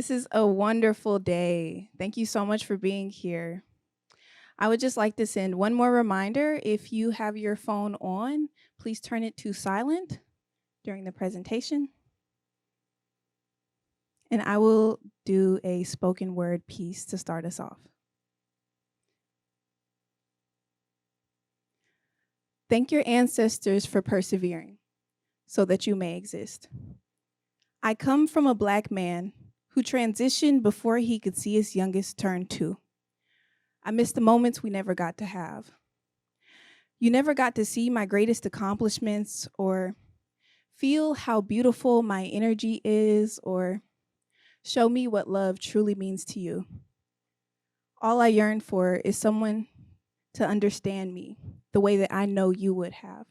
This is a wonderful day. Thank you so much for being here. I would just like to send one more reminder. If you have your phone on, please turn it to silent during the presentation. And I will do a spoken word piece to start us off. Thank your ancestors for persevering so that you may exist. I come from a Black man who transitioned before he could see his youngest turn 2. I miss the moments we never got to have. You never got to see my greatest accomplishments or feel how beautiful my energy is or show me what love truly means to you. All I yearn for is someone to understand me the way that I know you would have.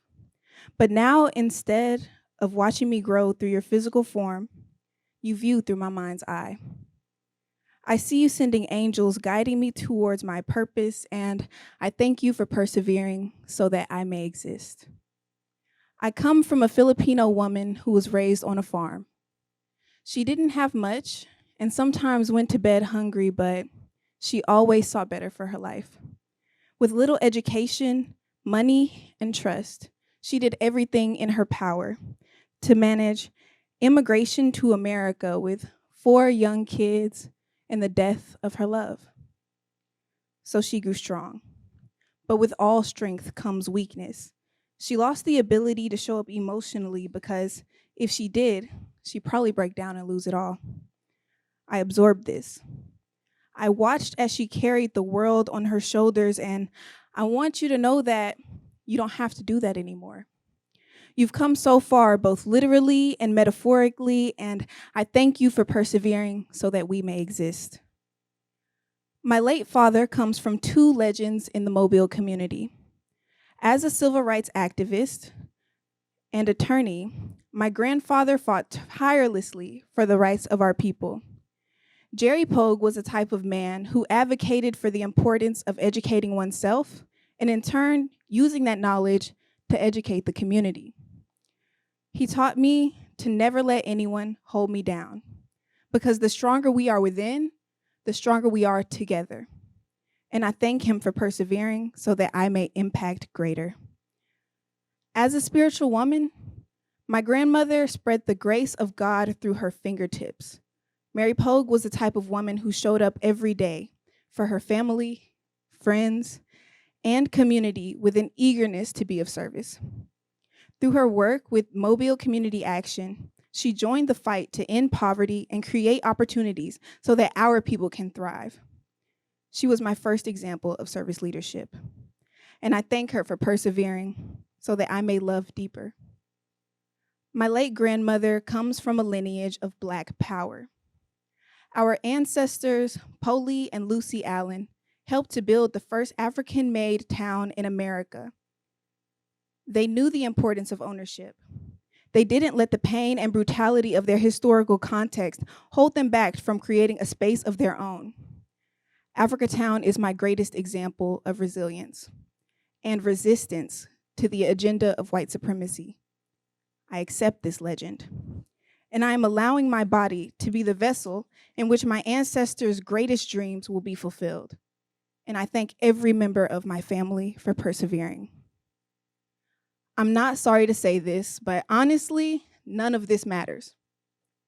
But now, instead of watching me grow through your physical form, you view through my mind's eye. I see you sending angels guiding me towards my purpose, and I thank you for persevering so that I may exist. I come from a Filipino woman who was raised on a farm. She didn't have much and sometimes went to bed hungry, but she always saw better for her life. With little education, money, and trust, she did everything in her power to manage immigration to America with 4 young kids and the death of her love. So she grew strong. But with all strength comes weakness. She lost the ability to show up emotionally because if she did, she'd probably break down and lose it all. I absorbed this. I watched as she carried the world on her shoulders, and I want you to know that you don't have to do that anymore. You've come so far, both literally and metaphorically, and I thank you for persevering so that we may exist. My late father comes from 2 legends in the Mobile community. As a civil rights activist and attorney, my grandfather fought tirelessly for the rights of our people. Jerry Pogue was a type of man who advocated for the importance of educating oneself and in turn using that knowledge to educate the community. He taught me to never let anyone hold me down because the stronger we are within, the stronger we are together. And I thank him for persevering so that I may impact greater. As a spiritual woman, my grandmother spread the grace of God through her fingertips. Mary Pogue was the type of woman who showed up every day for her family, friends, and community with an eagerness to be of service. Through her work with Mobile Community Action, she joined the fight to end poverty and create opportunities so that our people can thrive. She was my first example of service leadership, and I thank her for persevering so that I may love deeper. My late grandmother comes from a lineage of Black power. Our ancestors, Polly and Lucy Allen, helped to build the first African-made town in America. They knew the importance of ownership. They didn't let the pain and brutality of their historical context hold them back from creating a space of their own. AfricaTown is my greatest example of resilience and resistance to the agenda of white supremacy. I accept this legend, and I am allowing my body to be the vessel in which my ancestors' greatest dreams will be fulfilled. And I thank every member of my family for persevering. I'm not sorry to say this, but honestly, none of this matters.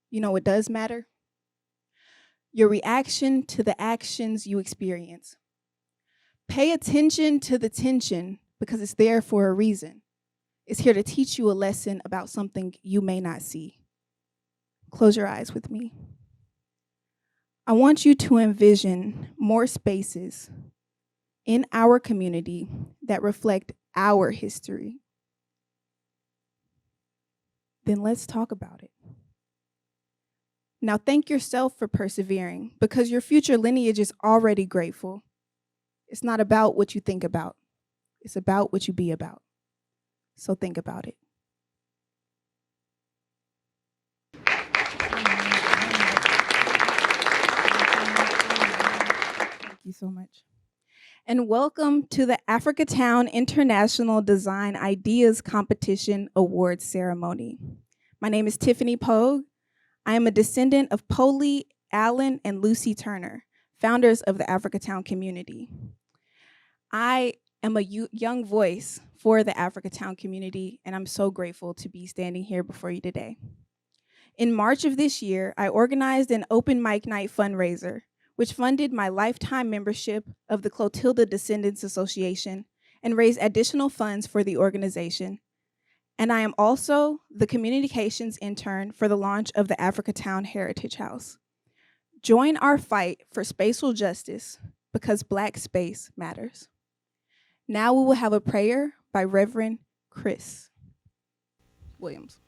You know what does matter? Your reaction to the actions you experience. Pay attention to the tension because it's there for a reason. It's here to teach you a lesson about something you may not see. Close your eyes with me. I want you to envision more spaces in our community that reflect our history. Then let's talk about it. Now thank yourself for persevering because your future lineage is already grateful. It's not about what you think about. It's about what you be about. So think about it. Thank you so much. And welcome to the AfricaTown International Design Ideas Competition Awards Ceremony. My name is Tiffany Pogue. I am a descendant of Poli Alan and Lucy Turner, founders of the AfricaTown community. I am a young voice for the AfricaTown community, and I'm so grateful to be standing here before you today. In March of this year, I organized an open mic night fundraiser, which funded my lifetime membership of the Clotilda Descendants Association and raised additional funds for the organization. And I am also the communications intern for the launch of the AfricaTown Heritage House. Join our fight for spatial justice because Black space matters. Now we will have a prayer by Reverend Chris Williams.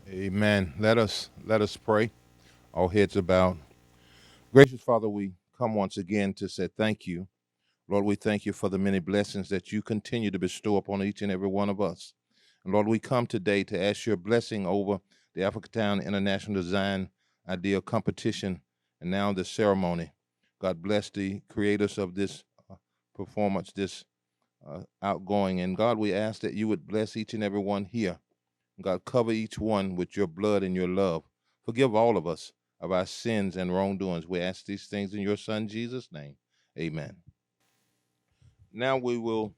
Amen. Let us pray. All heads are bowed. Gracious Father, we come once again to say thank you. Lord, we thank you for the many blessings that you continue to bestow upon each and every one of us. And Lord, we come today to ask your blessing over the AfricaTown International Design Idea Competition and now the ceremony. God bless the creators of this performance, this outgoing. And God, we ask that you would bless each and every one here. God, cover each one with your blood and your love. Forgive all of us of our sins and wrongdoings. We ask these things in your Son, Jesus' name. Amen. Now we will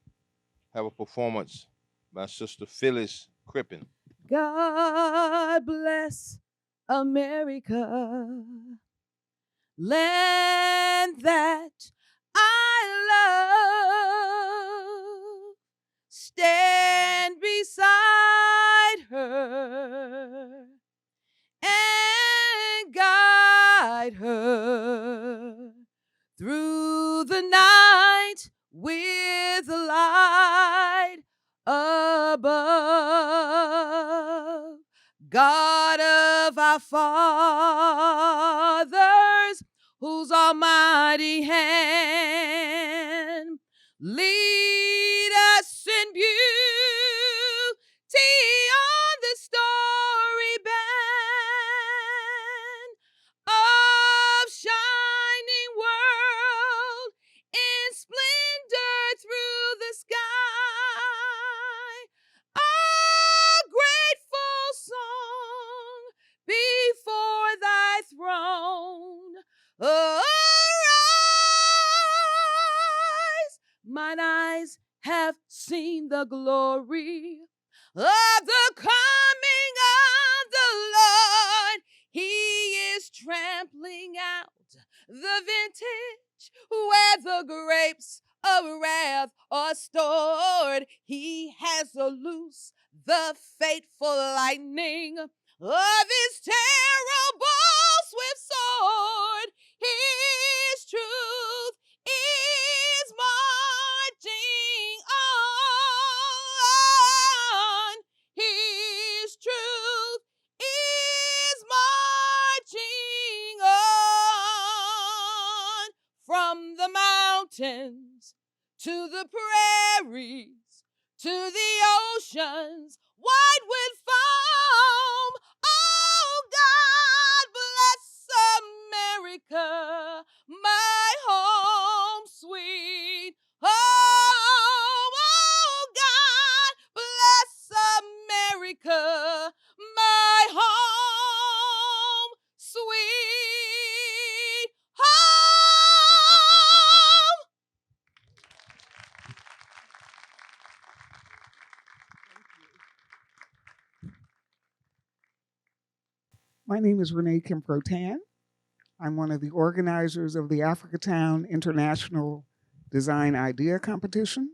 have a performance by Sister Phyllis Crippen. God bless America, land that I love. Stand beside her and guide her through the night with the light above. God of our fathers, whose almighty hand lead us in beauty on the story band of shining world in splendor through the sky. A grateful song before thy throne. Arise, mine eyes have seen the glory of the coming of the Lord. He is trampling out the vintage where the grapes of wrath are stored. He has loosed the fateful lightning of his terrible swift sword. His truth is marching on. His truth is marching on. From the mountains to the prairies, to the oceans white with foam. Oh, God bless America, my home sweet home. Oh, God bless America, my home sweet home. My name is Renee Kimprotan. I'm one of the organizers of the AfricaTown International Design Idea Competition.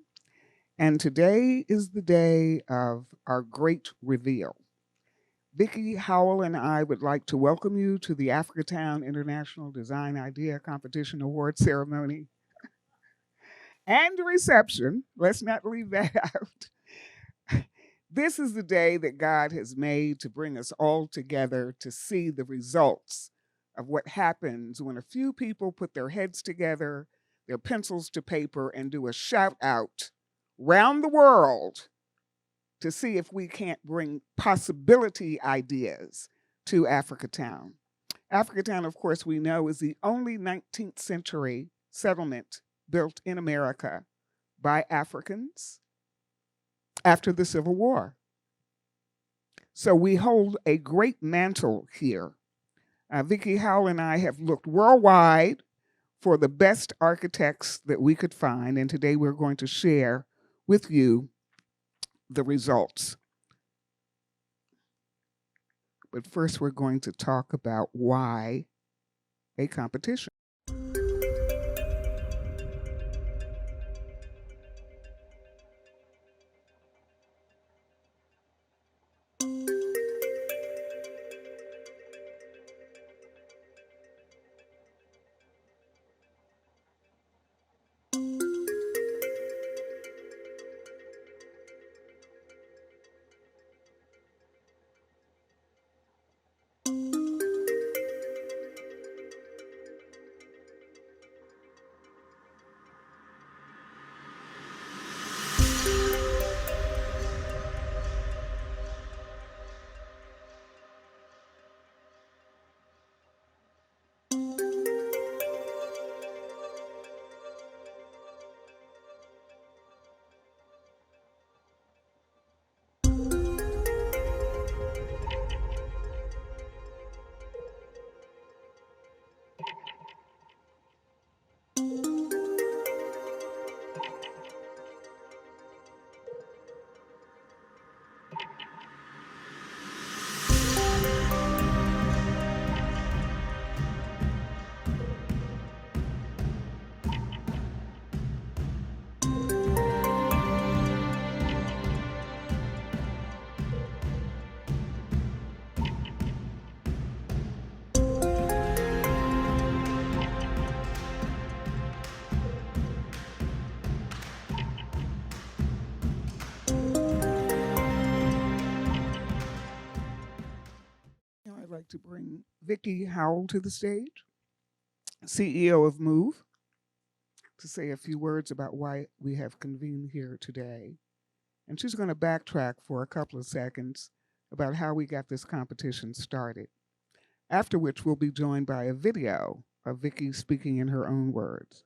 And today is the day of our great reveal. Vicki Howell and I would like to welcome you to the AfricaTown International Design Idea Competition Award ceremony and reception. Let's not leave that out. This is the day that God has made to bring us all together to see the results of what happens when a few people put their heads together, their pencils to paper, and do a shout out round the world to see if we can't bring possibility ideas to AfricaTown. AfricaTown, of course, we know is the only 19th century settlement built in America by Africans after the Civil War. So we hold a great mantle here. Vicki Howell and I have looked worldwide for the best architects that we could find, and today we're going to share with you the results. But first, we're going to talk about why a competition. Now I'd like to bring Vicki Howell to the stage, CEO of Move, to say a few words about why we have convened here today. And she's going to backtrack for a couple of seconds about how we got this competition started. After which, we'll be joined by a video of Vicki speaking in her own words.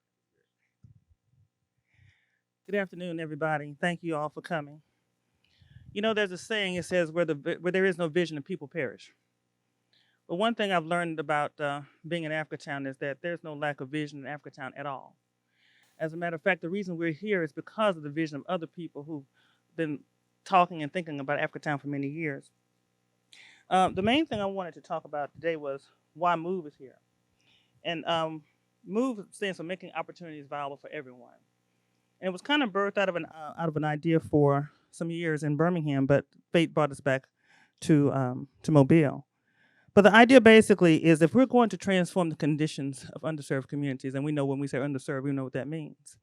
Good afternoon, everybody. Thank you all for coming. You know, there's a saying, it says, where there is no vision, the people perish. But one thing I've learned about being in AfricaTown is that there's no lack of vision in AfricaTown at all. As a matter of fact, the reason we're here is because of the vision of other people who've been talking and thinking about AfricaTown for many years. The main thing I wanted to talk about today was why Move is here. And Move stands for making opportunities viable for everyone. And it was kind of birthed out of an idea for some years in Birmingham, but fate brought us back to Mobile. But the idea basically is if we're going to transform the conditions of underserved communities, and we know when we say underserved, we know what that means.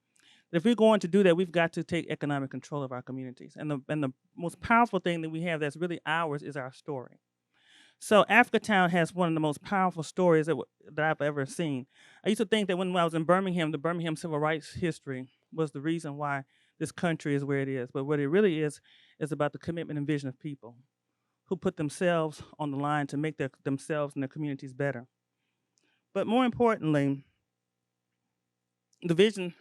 If we're going to do that, we've got to take economic control of our communities. And the most powerful thing that we have that's really ours is our story. So AfricaTown has one of the most powerful stories that I've ever seen. I used to think that when I was in Birmingham, the Birmingham civil rights history was the reason why this country is where it is. But what it really is about the commitment and vision of people who put themselves on the line to make themselves and their communities better. But more importantly,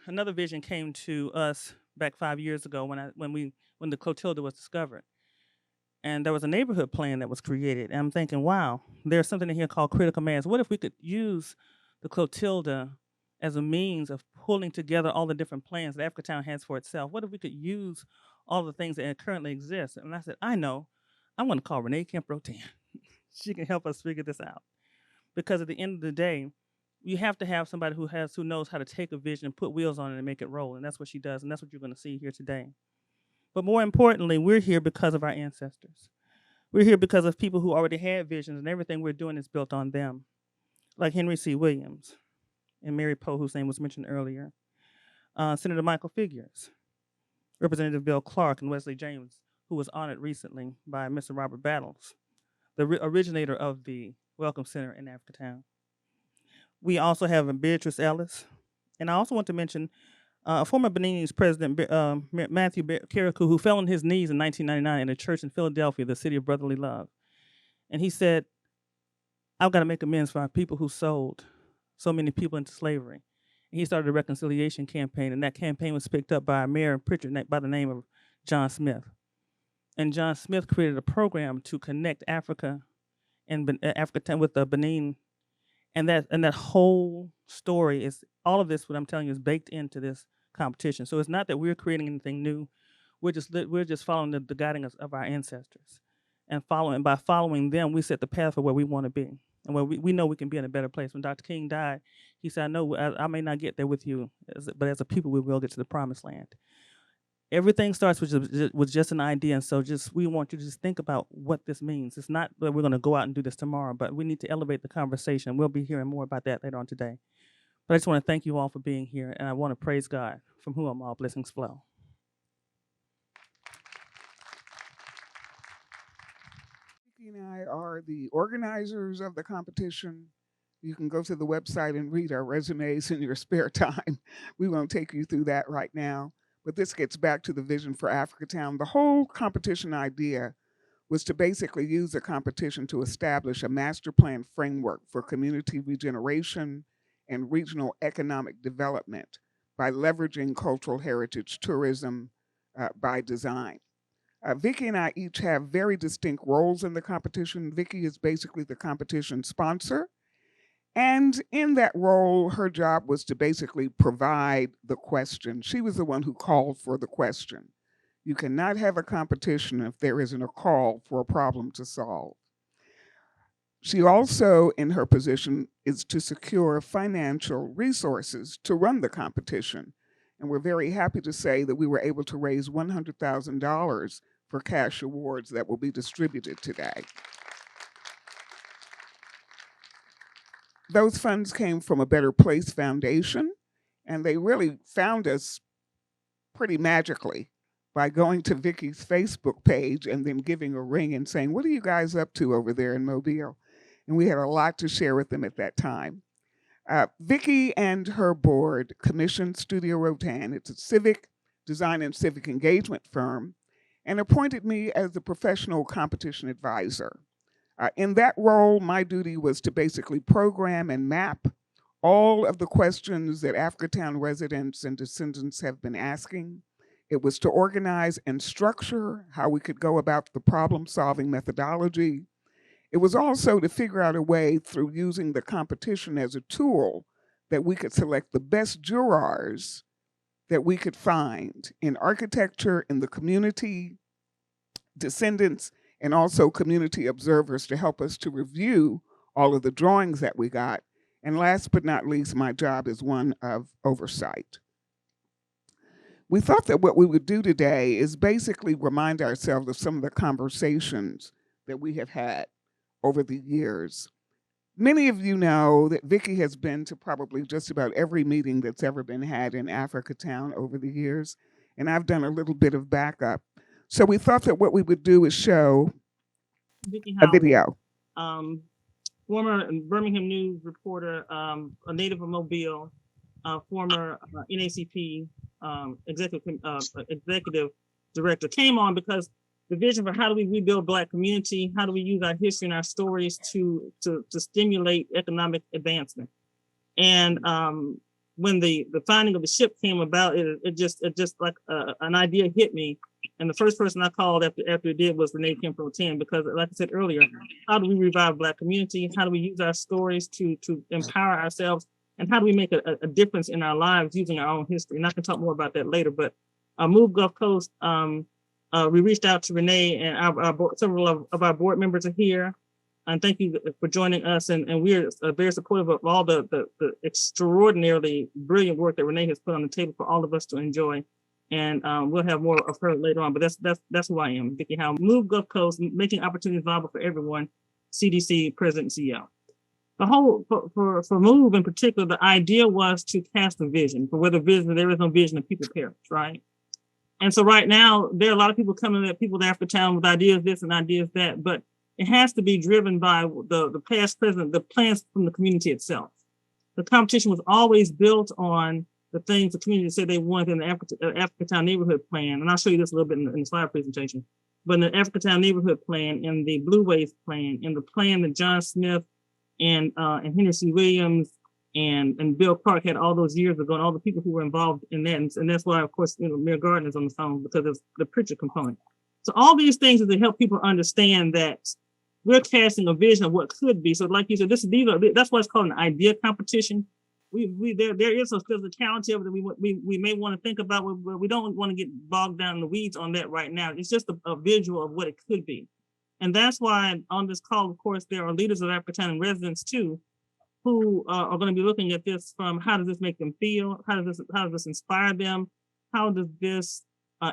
another vision came to us back 5 years ago when the Clotilda was discovered. And there was a neighborhood plan that was created. And I'm thinking, wow, there's something in here called critical mass. What if we could use the Clotilda as a means of pulling together all the different plans that AfricaTown has for itself? What if we could use all the things that currently exist? And I said, I know. I want to call Renee Kemp-Rotan. She can help us figure this out. Because at the end of the day, you have to have somebody who knows how to take a vision and put wheels on it and make it roll. And that's what she does. And that's what you're going to see here today. But more importantly, we're here because of our ancestors. We're here because of people who already had visions, and everything we're doing is built on them. Like Henry C. Williams and Mary Poe, whose name was mentioned earlier. Senator Michael Figures, Representative Bill Clark, and Wesley James, who was honored recently by Mr. Robert Battles, the originator of the Welcome Center in AfricaTown. We also have Beatrice Ellis. And I also want to mention former Beninese President Matthew Kirikou, who fell on his knees in 1999 in a church in Philadelphia, the city of brotherly love. And he said, I've got to make amends for our people who sold so many people into slavery. And he started a reconciliation campaign, and that campaign was picked up by a mayor and preacher by the name of John Smith. And John Smith created a program to connect Africa and Africa with Benin, and that whole story is all of this. What I'm telling you is baked into this competition. So it's not that we're creating anything new. We're just following the guiding of our ancestors, and by following them, we set the path for where we want to be, and where we know we can be in a better place. When Dr. King died, he said, "I know I may not get there with you, but as a people, we will get to the promised land." Everything starts with just an idea, and so we want you to just think about what this means. It's not that we're going to go out and do this tomorrow, but we need to elevate the conversation. We'll be hearing more about that later on today. But I just want to thank you all for being here, and I want to praise God, from whom all blessings flow. Vicki and I are the organizers of the competition. You can go to the website and read our resumes in your spare time. We won't take you through that right now. But this gets back to the vision for AfricaTown. The whole competition idea was to basically use the competition to establish a master plan framework for community regeneration and regional economic development by leveraging cultural heritage tourism by design. Vicki and I each have very distinct roles in the competition. Vicki is basically the competition sponsor. And in that role, her job was to basically provide the question. She was the one who called for the question. You cannot have a competition if there isn't a call for a problem to solve. She also, in her position, is to secure financial resources to run the competition. And we're very happy to say that we were able to raise $100,000 for cash awards that will be distributed today. Those funds came from a Better Place Foundation, and they really found us pretty magically by going to Vicki's Facebook page and then giving a ring and saying, "What are you guys up to over there in Mobile?" And we had a lot to share with them at that time. Vicki and her board commissioned Studio Rotan. It's a civic design and civic engagement firm, and appointed me as the professional competition advisor. In that role, my duty was to basically program and map all of the questions that AfricaTown residents and descendants have been asking. It was to organize and structure how we could go about the problem-solving methodology. It was also to figure out a way through using the competition as a tool that we could select the best jurors that we could find in architecture, in the community, descendants, and also community observers to help us to review all of the drawings that we got. And last but not least, my job is one of oversight. We thought that what we would do today is basically remind ourselves of some of the conversations that we have had over the years. Many of you know that Vicki has been to probably just about every meeting that's ever been had in AfricaTown over the years, and I've done a little bit of backup. So we thought that what we would do is show a video. Former Birmingham News reporter, a native of Mobile, former NACP executive director, came on because the vision for how do we rebuild Black community, how do we use our history and our stories to stimulate economic advancement. And when the finding of the ship came about, it just like an idea hit me. And the first person I called after it did was Renee Kim-Pro-Ten, because like I said earlier, how do we revive Black community? How do we use our stories to empower ourselves? And how do we make a difference in our lives using our own history? And I can talk more about that later, but Move Gulf Coast, we reached out to Renee, and several of our board members are here. And thank you for joining us. And we're very supportive of all the extraordinarily brilliant work that Renee has put on the table for all of us to enjoy. And we'll have more of her later on, but that's who I am, Vicki Howe. Move Gulf Coast, making opportunities viable for everyone, CDC, President, CEO. The whole, for Move in particular, the idea was to cast a vision. For whether vision, there is no vision if people perish, right? And so right now, there are a lot of people coming at people at AfricaTown with ideas this and ideas that, but it has to be driven by the past, present, the plans from the community itself. The competition was always built on the things the community said they wanted in the AfricaTown neighborhood plan. And I'll show you this a little bit in the slide presentation. But in the AfricaTown neighborhood plan, in the Blue Waves plan, in the plan that John Smith and Henry C. Williams and Bill Clark had all those years ago, and all the people who were involved in that. And that's why, of course, Mayor Gardner's on the phone, because of the preacher component. So all these things is to help people understand that we're casting a vision of what could be. So like you said, that's why it's called an idea competition. There is some physicality of it that we may want to think about, but we don't want to get bogged down in the weeds on that right now. It's just a visual of what it could be. And that's why on this call, of course, there are leaders of AfricaTown and residents too, who are going to be looking at this from how does this make them feel? How does this inspire them? How does this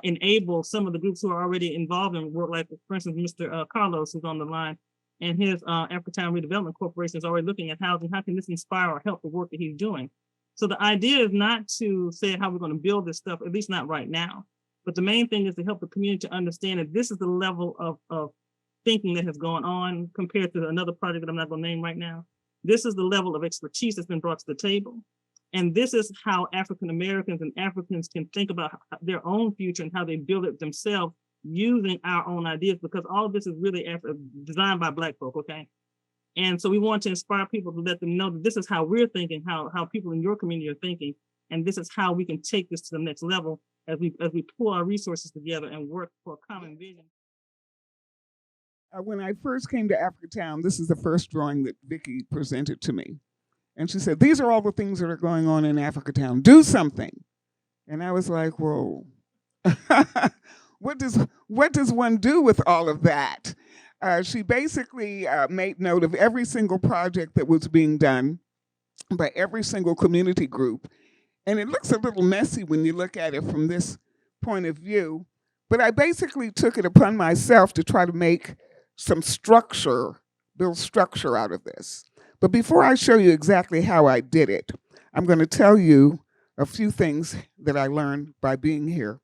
enable some of the groups who are already involved in work, like, for instance, Mr. Carlos, who's on the line, and his AfricaTown Redevelopment Corporation is already looking at housing. How can this inspire or help the work that he's doing? So the idea is not to say how we're going to build this stuff, at least not right now. But the main thing is to help the community to understand that this is the level of thinking that has gone on compared to another project that I'm not going to name right now. This is the level of expertise that's been brought to the table. And this is how African Americans and Africans can think about their own future and how they build it themselves using our own ideas, because all of this is really designed by Black folk, okay? And so we want to inspire people to let them know that this is how we're thinking, how people in your community are thinking, and this is how we can take this to the next level as we pull our resources together and work for a common vision. When I first came to AfricaTown, this is the first drawing that Vicki presented to me. And she said, these are all the things that are going on in AfricaTown. Do something. And I was like, whoa, what does one do with all of that? She basically made note of every single project that was being done by every single community group. And it looks a little messy when you look at it from this point of view. But I basically took it upon myself to try to make some structure, build structure out of this. But before I show you exactly how I did it, I'm going to tell you a few things that I learned by being here.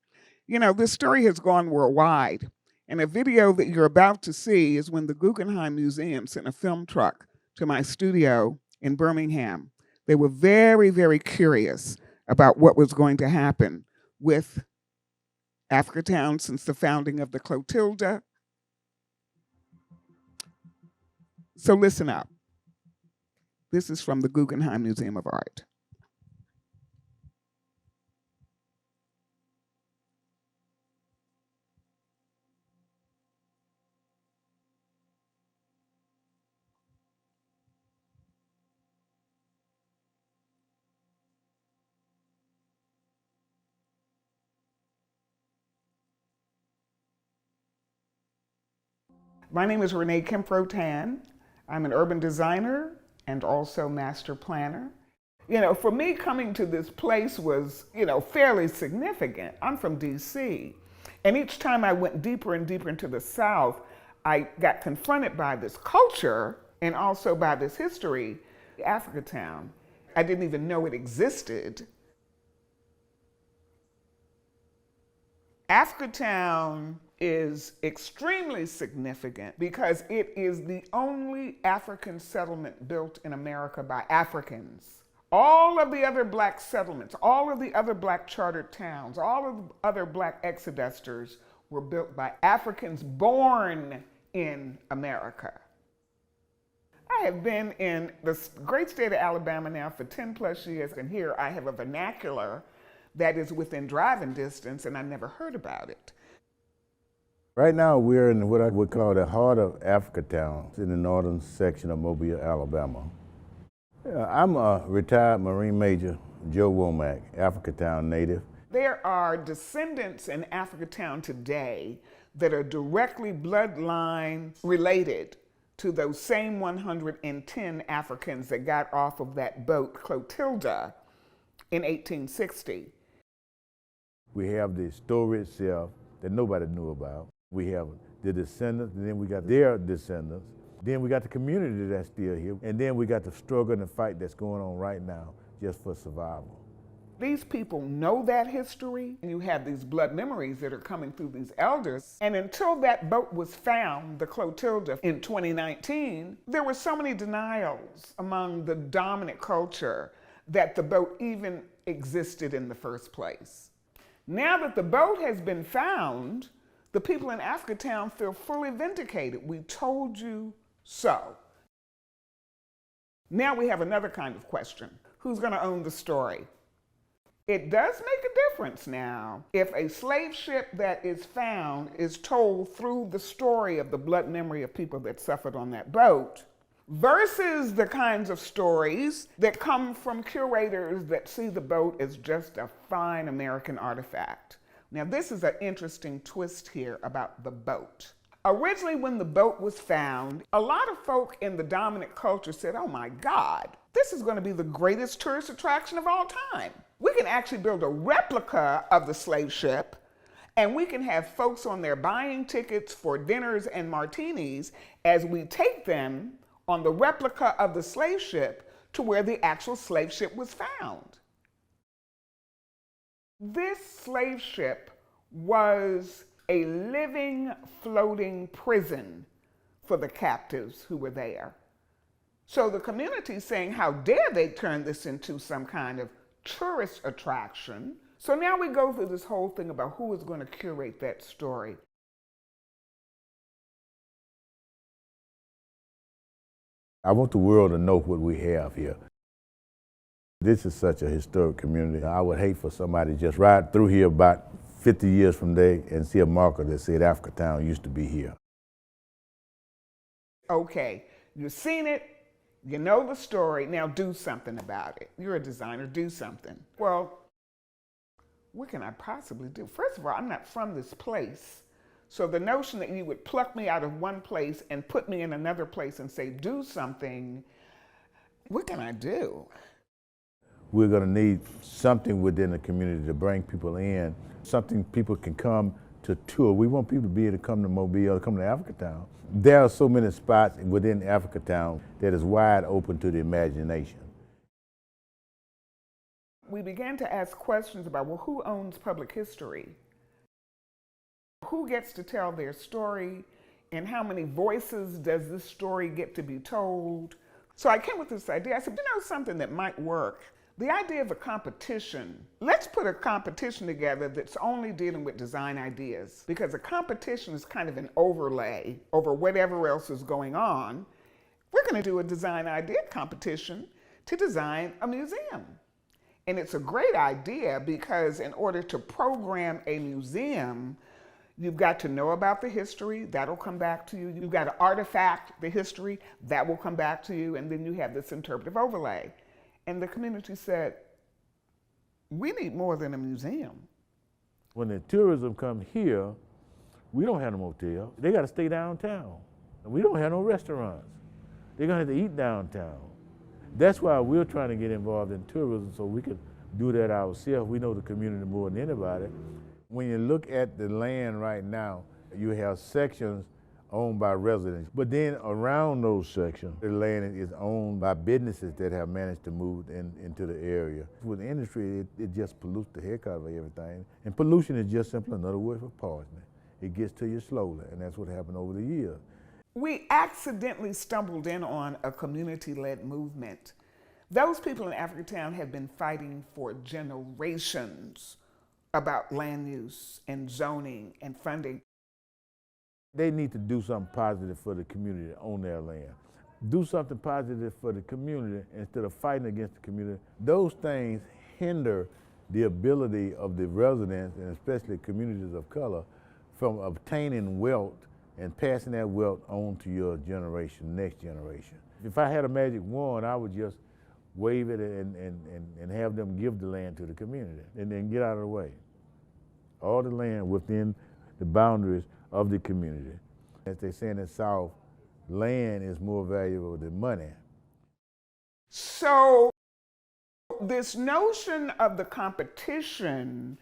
You know, this story has gone worldwide, and a video that you're about to see is when the Guggenheim Museum sent a film truck to my studio in Birmingham. They were very, very curious about what was going to happen with AfricaTown since the founding of the Clotilda. So listen up. This is from the Guggenheim Museum of Art. My name is Renee Kempro-Tan. I'm an urban designer and also master planner. You know, for me, coming to this place was, fairly significant. I'm from DC. And each time I went deeper and deeper into the South, I got confronted by this culture and also by this history, AfricaTown. I didn't even know it existed. AfricaTown is extremely significant because it is the only African settlement built in America by Africans. All of the other Black settlements, all of the other Black chartered towns, all of the other Black exodusters were built by Africans born in America. I have been in the great state of Alabama now for 10 plus years, and here I have a vernacular that is within driving distance, and I never heard about it. Right now, we're in what I would call the heart of AfricaTown, in the northern section of Mobile, Alabama. I'm a retired Marine Major, Joe Womack, AfricaTown native. There are descendants in AfricaTown today that are directly bloodline related to those same 110 Africans that got off of that boat, Clotilda, in 1860. We have the story itself that nobody knew about. We have the descendants, and then we got their descendants. Then we got the community that's still here. And then we got the struggle and the fight that's going on right now just for survival. These people know that history, and you have these blood memories that are coming through these elders. And until that boat was found, the Clotilda, in 2019, there were so many denials among the dominant culture that the boat even existed in the first place. Now that the boat has been found, the people in AfricaTown feel fully vindicated. We told you so. Now we have another kind of question. Who's going to own the story? It does make a difference now if a slave ship that is found is told through the story of the blood memory of people that suffered on that boat versus the kinds of stories that come from curators that see the boat as just a fine American artifact. Now, this is an interesting twist here about the boat. Originally, when the boat was found, a lot of folk in the dominant culture said, oh my God, this is going to be the greatest tourist attraction of all time. We can actually build a replica of the slave ship, and we can have folks on there buying tickets for dinners and martinis as we take them on the replica of the slave ship to where the actual slave ship was found. This slave ship was a living, floating prison for the captives who were there. So the community is saying, how dare they turn this into some kind of tourist attraction? So now we go through this whole thing about who is going to curate that story. I want the world to know what we have here. This is such a historic community. I would hate for somebody to just ride through here about 50 years from today and see a marker that said AfricaTown used to be here. Okay, you've seen it, you know the story, now do something about it. You're a designer, do something. Well, what can I possibly do? First of all, I'm not from this place. So the notion that you would pluck me out of one place and put me in another place and say, do something, what can I do? We're going to need something within the community to bring people in, something people can come to tour. We want people to be able to come to Mobile, come to AfricaTown. There are so many spots within AfricaTown that is wide open to the imagination. We began to ask questions about, well, who owns public history? Who gets to tell their story? And how many voices does this story get to be told? So I came with this idea. I said, you know something that might work? The idea of a competition. Let's put a competition together that's only dealing with design ideas, because a competition is kind of an overlay over whatever else is going on. We're going to do a design idea competition to design a museum. And it's a great idea because in order to program a museum, you've got to know about the history, that'll come back to you. You've got to artifact the history, that will come back to you, and then you have this interpretive overlay. And the community said, we need more than a museum. When the tourism comes here, we don't have no motel. They got to stay downtown. We don't have no restaurants. They're going to have to eat downtown. That's why we're trying to get involved in tourism so we can do that ourselves. We know the community more than anybody. When you look at the land right now, you have sections owned by residents, but then around those sections, the land is owned by businesses that have managed to move into the area. With the industry, it just pollutes the heck out of everything. And pollution is just simply another word for poisoning. It gets to you slowly, and that's what happened over the years. We accidentally stumbled in on a community-led movement. Those people in AfricaTown have been fighting for generations about land use and zoning and funding. They need to do something positive for the community on their land. Do something positive for the community instead of fighting against the community. Those things hinder the ability of the residents, and especially communities of color, from obtaining wealth and passing that wealth on to your generation, next generation. If I had a magic wand, I would just wave it and have them give the land to the community and then get out of the way. All the land within the boundaries of the community. As they say in the South, land is more valuable than money. So this notion of the competition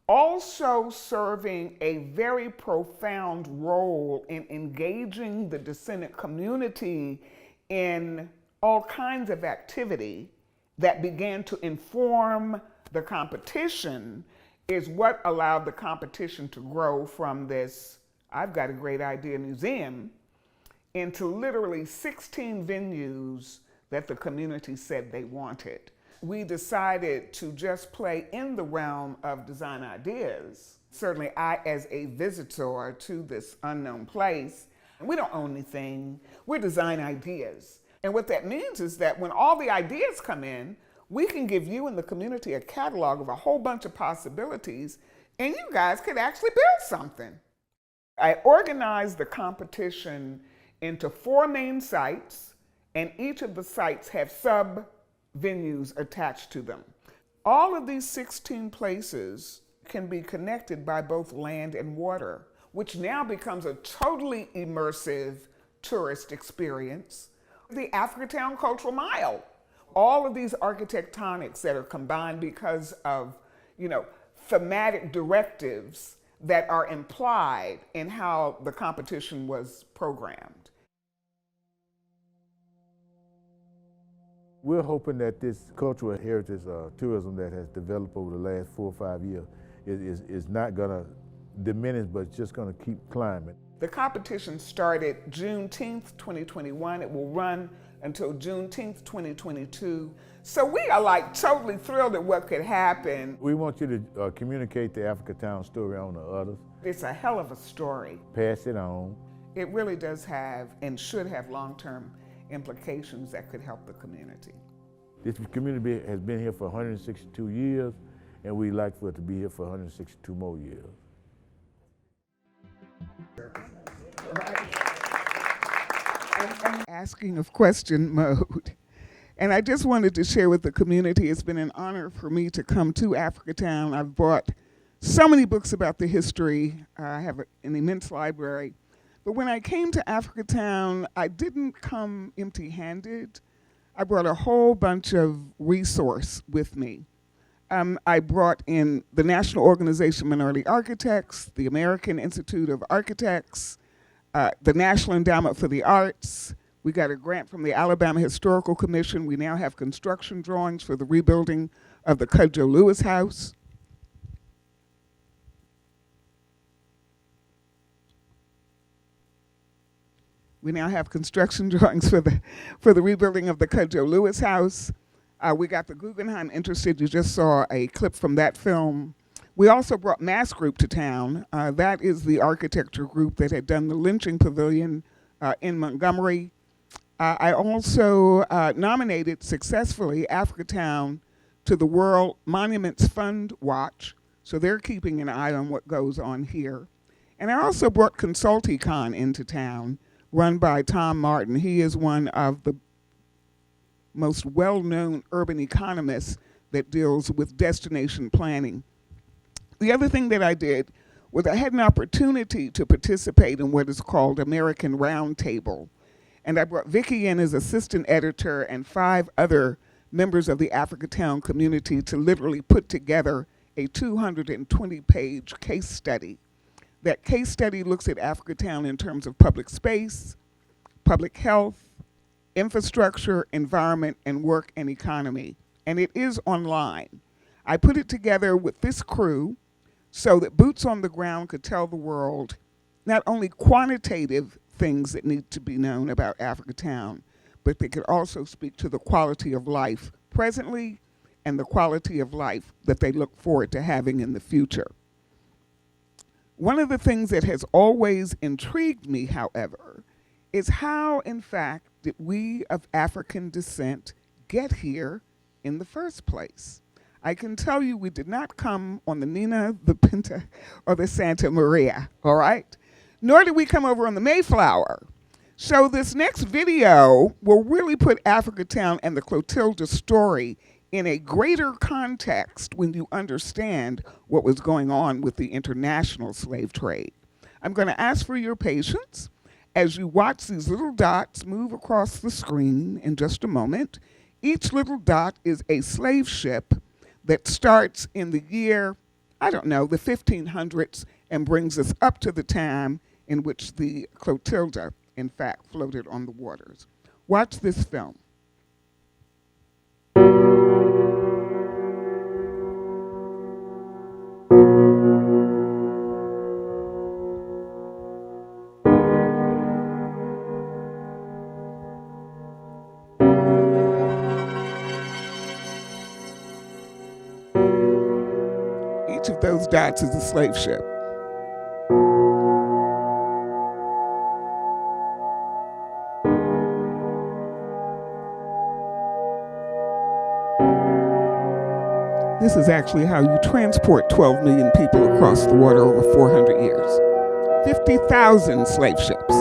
also serving a very profound role in engaging the descendant community in all kinds of activity that began to inform the competition is what allowed the competition to grow from this, I've got a great idea museum, into literally 16 venues that the community said they wanted. We decided to just play in the realm of design ideas. Certainly I, as a visitor to this unknown place, we don't own anything, we're design ideas. And what that means is that when all the ideas come in, we can give you and the community a catalog of a whole bunch of possibilities, and you guys could actually build something. I organized the competition into 4 main sites, and each of the sites have sub-venues attached to them. All of these 16 places can be connected by both land and water, which now becomes a totally immersive tourist experience. The AfricaTown Cultural Mile. All of these architectonics that are combined because of, thematic directives that are implied in how the competition was programmed. We're hoping that this cultural heritage tourism that has developed over the last 4 or 5 years is not going to diminish, but it's just going to keep climbing. The competition started Juneteenth 2021. It will run until Juneteenth 2022. So we are totally thrilled at what could happen. We want you to communicate the AfricaTown story on to others. It's a hell of a story. Pass it on. It really does have and should have long-term implications that could help the community. This community has been here for 162 years, and we'd like for it to be here for 162 more years. I'm asking of question mode. And I just wanted to share with the community, it's been an honor for me to come to AfricaTown. I've bought so many books about the history. I have an immense library. But when I came to AfricaTown, I didn't come empty-handed. I brought a whole bunch of resource with me. I brought in the National Organization of Minority Architects, the American Institute of Architects, the National Endowment for the Arts. We got a grant from the Alabama Historical Commission. We now have construction drawings for the rebuilding of the Cudjoe Lewis House. We now have construction drawings for the rebuilding of the Cudjoe Lewis House. We got the Guggenheim interested. You just saw a clip from that film. We also brought Mass Group to town. That is the architecture group that had done the lynching pavilion in Montgomery. I also nominated successfully AfricaTown to the World Monuments Fund Watch, so they're keeping an eye on what goes on here. And I also brought Consulticon into town, run by Tom Martin. He is one of the most well-known urban economists that deals with destination planning. The other thing that I did was I had an opportunity to participate in what is called American Roundtable. And I brought Vicki in as assistant editor and 5 other members of the AfricaTown community to literally put together a 220-page case study. That case study looks at AfricaTown in terms of public space, public health, infrastructure, environment, and work and economy. And it is online. I put it together with this crew so that boots on the ground could tell the world not only quantitative things that need to be known about AfricaTown, but they could also speak to the quality of life presently and the quality of life that they look forward to having in the future. One of the things that has always intrigued me, however, is how, in fact, did we of African descent get here in the first place? I can tell you we did not come on the Nina, the Pinta, or the Santa Maria, all right? Nor did we come over on the Mayflower. So this next video will really put AfricaTown and the Clotilda story in a greater context when you understand what was going on with the international slave trade. I'm going to ask for your patience as you watch these little dots move across the screen in just a moment. Each little dot is a slave ship that starts in the year, I don't know, the 1500s, and brings us up to the time in which the Clotilda, in fact, floated on the waters. Watch this film. Each of those dots is a slave ship. this is actually how you transport 12 million people across the water over 400 years. 50,000 slave ships.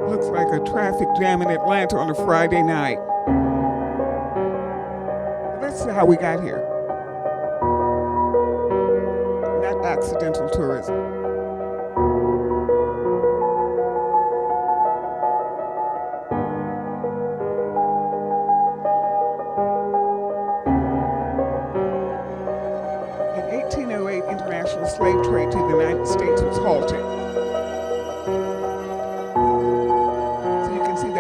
Looks like a traffic jam in Atlanta on a Friday night. Let's see how we got here. Not accidental tourism. In 1808, international slave trade to the United States was halted.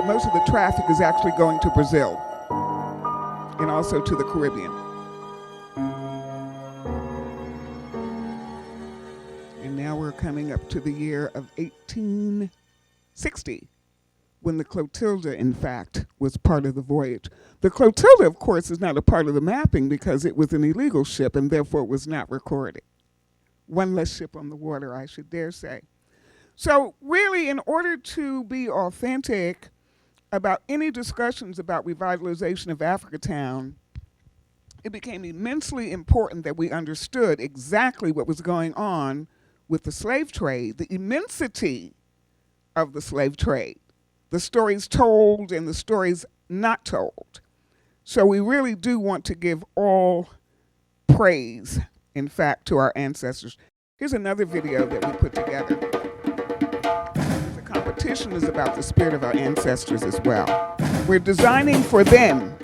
Most of the traffic is actually going to Brazil and also to the Caribbean. And now we're coming up to the year of 1860, when the Clotilda, in fact, was part of the voyage. The Clotilda, of course, is not a part of the mapping because it was an illegal ship and therefore was not recorded. One less ship on the water, I should dare say. So really, in order to be authentic about any discussions about revitalization of AfricaTown, it became immensely important that we understood exactly what was going on with the slave trade, the immensity of the slave trade, the stories told and the stories not told. So we really do want to give all praise, in fact, to our ancestors. Here's another video that we put together. Competition is about the spirit of our ancestors as well. We're designing for them.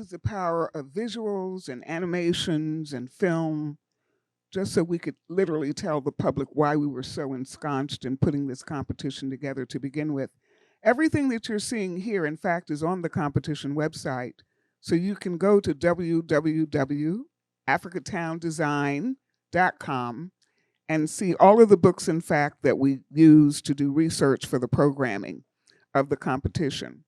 The power of visuals and animations and film, just so we could literally tell the public why we were so ensconced in putting this competition together to begin with. Everything that you're seeing here, in fact, is on the competition website. So you can go to www.africatowndesign.com and see all of the books, in fact, that we use to do research for the programming of the competition.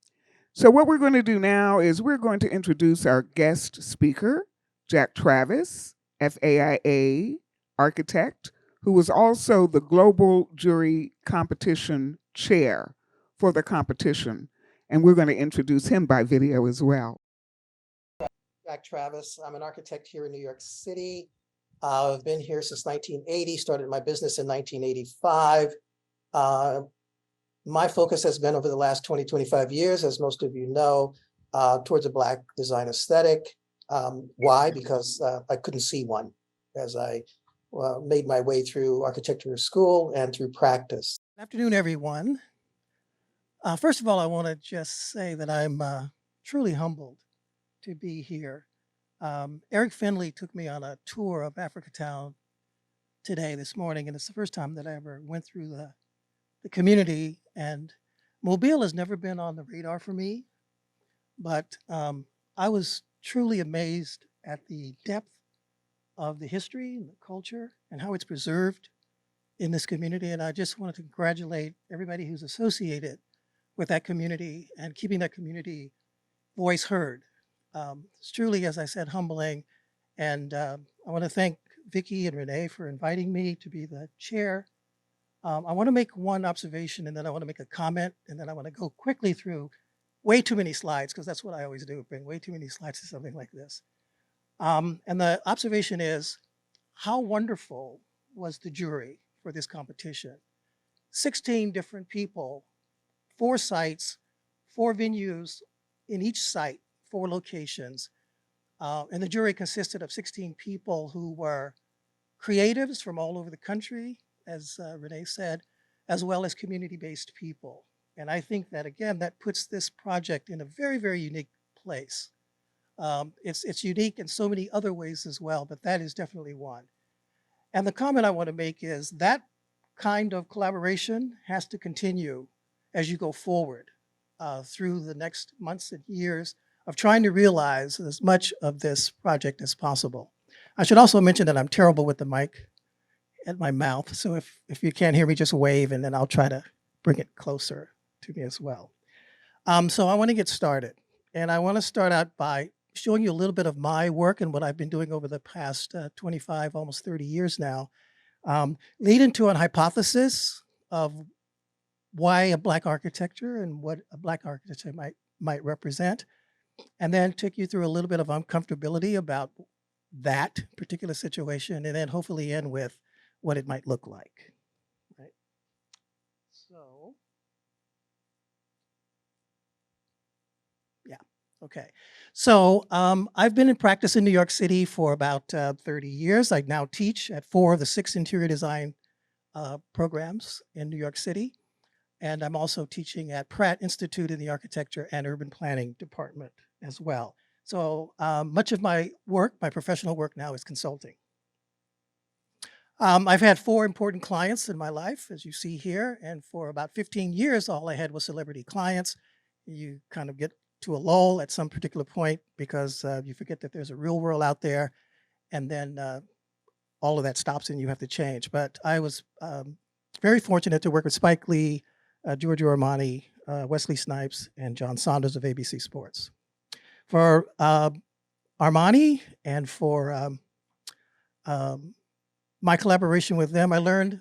So what we're going to do now is we're going to introduce our guest speaker, Jack Travis, FAIA architect, who was also the Global Jury Competition Chair for the competition. And we're going to introduce him by video as well. Jack Travis. I'm an architect here in New York City. I've been here since 1980, started my business in 1985. My focus has been over the last 20, 25 years, as most of you know, towards a Black design aesthetic. Why? Because I couldn't see one as I made my way through architecture school and through practice. Good afternoon, everyone. First of all, I want to just say that I'm truly humbled to be here. Eric Finley took me on a tour of AfricaTown this morning, and it's the first time that I ever went through the community. And Mobile has never been on the radar for me, but I was truly amazed at the depth of the history and the culture and how it's preserved in this community. And I just wanted to congratulate everybody who's associated with that community and keeping that community voice heard. It's truly, as I said, humbling. And I want to thank Vicki and Renee for inviting me to be the chair. I want to make one observation, and then I want to make a comment, and then I want to go quickly through way too many slides, because that's what I always do, bring way too many slides to something like this. And the observation is, how wonderful was the jury for this competition? 16 different people, 4 sites, 4 venues in each site, 4 locations. And the jury consisted of 16 people who were creatives from all over the country, as Renee said, as well as community-based people. And I think that, again, that puts this project in a very, very unique place. It's unique in so many other ways as well, but that is definitely one. And the comment I want to make is that kind of collaboration has to continue as you go forward through the next months and years of trying to realize as much of this project as possible. I should also mention that I'm terrible with the mic at my mouth, so if you can't hear me, just wave, and then I'll try to bring it closer to me as well. So I want to get started, and I want to start out by showing you a little bit of my work and what I've been doing over the past 25, almost 30 years now, lead into an hypothesis of why a Black architecture and what a Black architecture might represent, and then take you through a little bit of uncomfortability about that particular situation, and then hopefully end with what it might look like. Right? So, yeah, okay. So I've been in practice in New York City for about 30 years. I now teach at 4 of the 6 interior design programs in New York City. And I'm also teaching at Pratt Institute in the Architecture and Urban Planning Department as well. So much of my work, my professional work now, is consulting. I've had 4 important clients in my life, as you see here, and for about 15 years, all I had was celebrity clients. You kind of get to a lull at some particular point because you forget that there's a real world out there, and then all of that stops and you have to change. But I was very fortunate to work with Spike Lee, Giorgio Armani, Wesley Snipes, and John Saunders of ABC Sports. For Armani and for my collaboration with them, I learned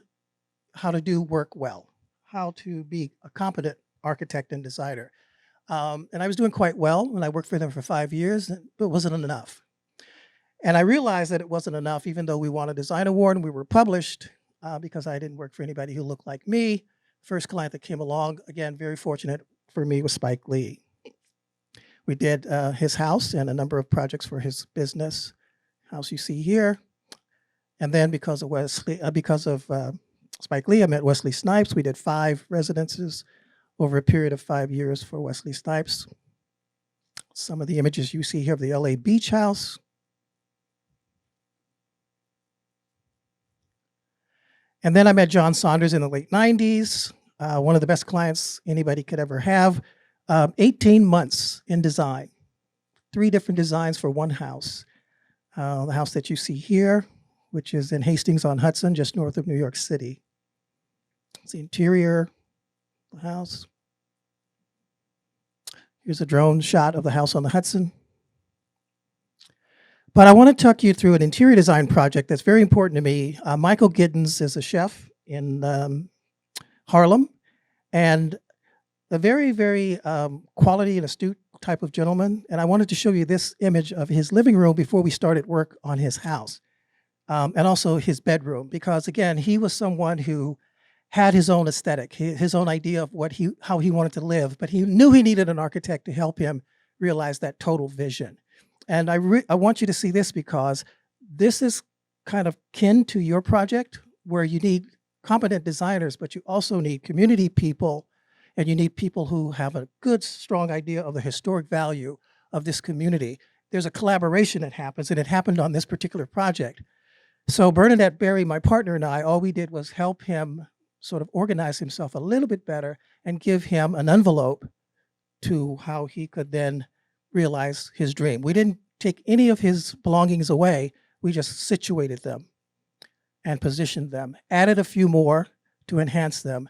how to do work well, how to be a competent architect and designer. And I was doing quite well when I worked for them for 5 years, but it wasn't enough. And I realized that it wasn't enough, even though we won a design award and we were published, because I didn't work for anybody who looked like me. First client that came along, again, very fortunate for me, was Spike Lee. We did his house and a number of projects for his business, house you see here. And then because of Spike Lee, I met Wesley Snipes. We did 5 residences over a period of 5 years for Wesley Snipes. Some of the images you see here of the LA Beach House. And then I met John Saunders in the late 90s, one of the best clients anybody could ever have. 18 months in design, 3 different designs for one house. The house that you see here, which is in Hastings-on-Hudson, just north of New York City. It's the interior of the house. Here's a drone shot of the house on the Hudson. But I want to talk you through an interior design project that's very important to me. Michael Giddens is a chef in Harlem, and a very, very quality and astute type of gentleman. And I wanted to show you this image of his living room before we started work on his house, and also his bedroom, because again, he was someone who had his own aesthetic, his own idea of how he wanted to live, but he knew he needed an architect to help him realize that total vision. And I want you to see this because this is kind of kin to your project where you need competent designers, but you also need community people and you need people who have a good, strong idea of the historic value of this community. There's a collaboration that happens, and it happened on this particular project. So Bernadette Berry, my partner, and I, all we did was help him sort of organize himself a little bit better and give him an envelope to how he could then realize his dream. We didn't take any of his belongings away. We just situated them and positioned them, added a few more to enhance them,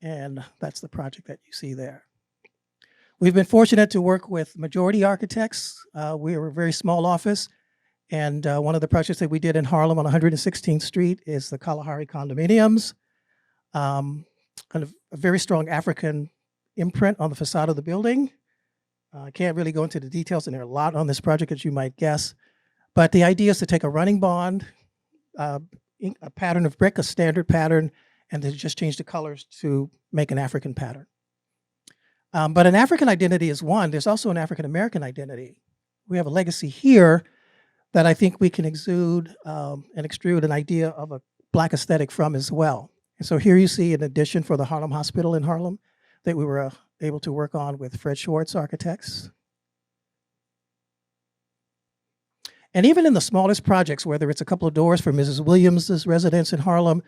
and that's the project that you see there. We've been fortunate to work with majority architects. We are a very small office, and one of the projects that we did in Harlem on 116th Street is the Kalahari condominiums. Kind of a very strong African imprint on the facade of the building. I can't really go into the details, and there are a lot on this project, as you might guess. But the idea is to take a running bond, a pattern of brick, a standard pattern, and then just change the colors to make an African pattern. But an African identity is one. There's also an African American identity. We have a legacy here that I think we can exude and extrude an idea of a Black aesthetic from as well. And so here you see an addition for the Harlem Hospital in Harlem that we were able to work on with Fred Schwartz Architects. And even in the smallest projects, whether it's a couple of doors for Mrs. Williams' residence in Harlem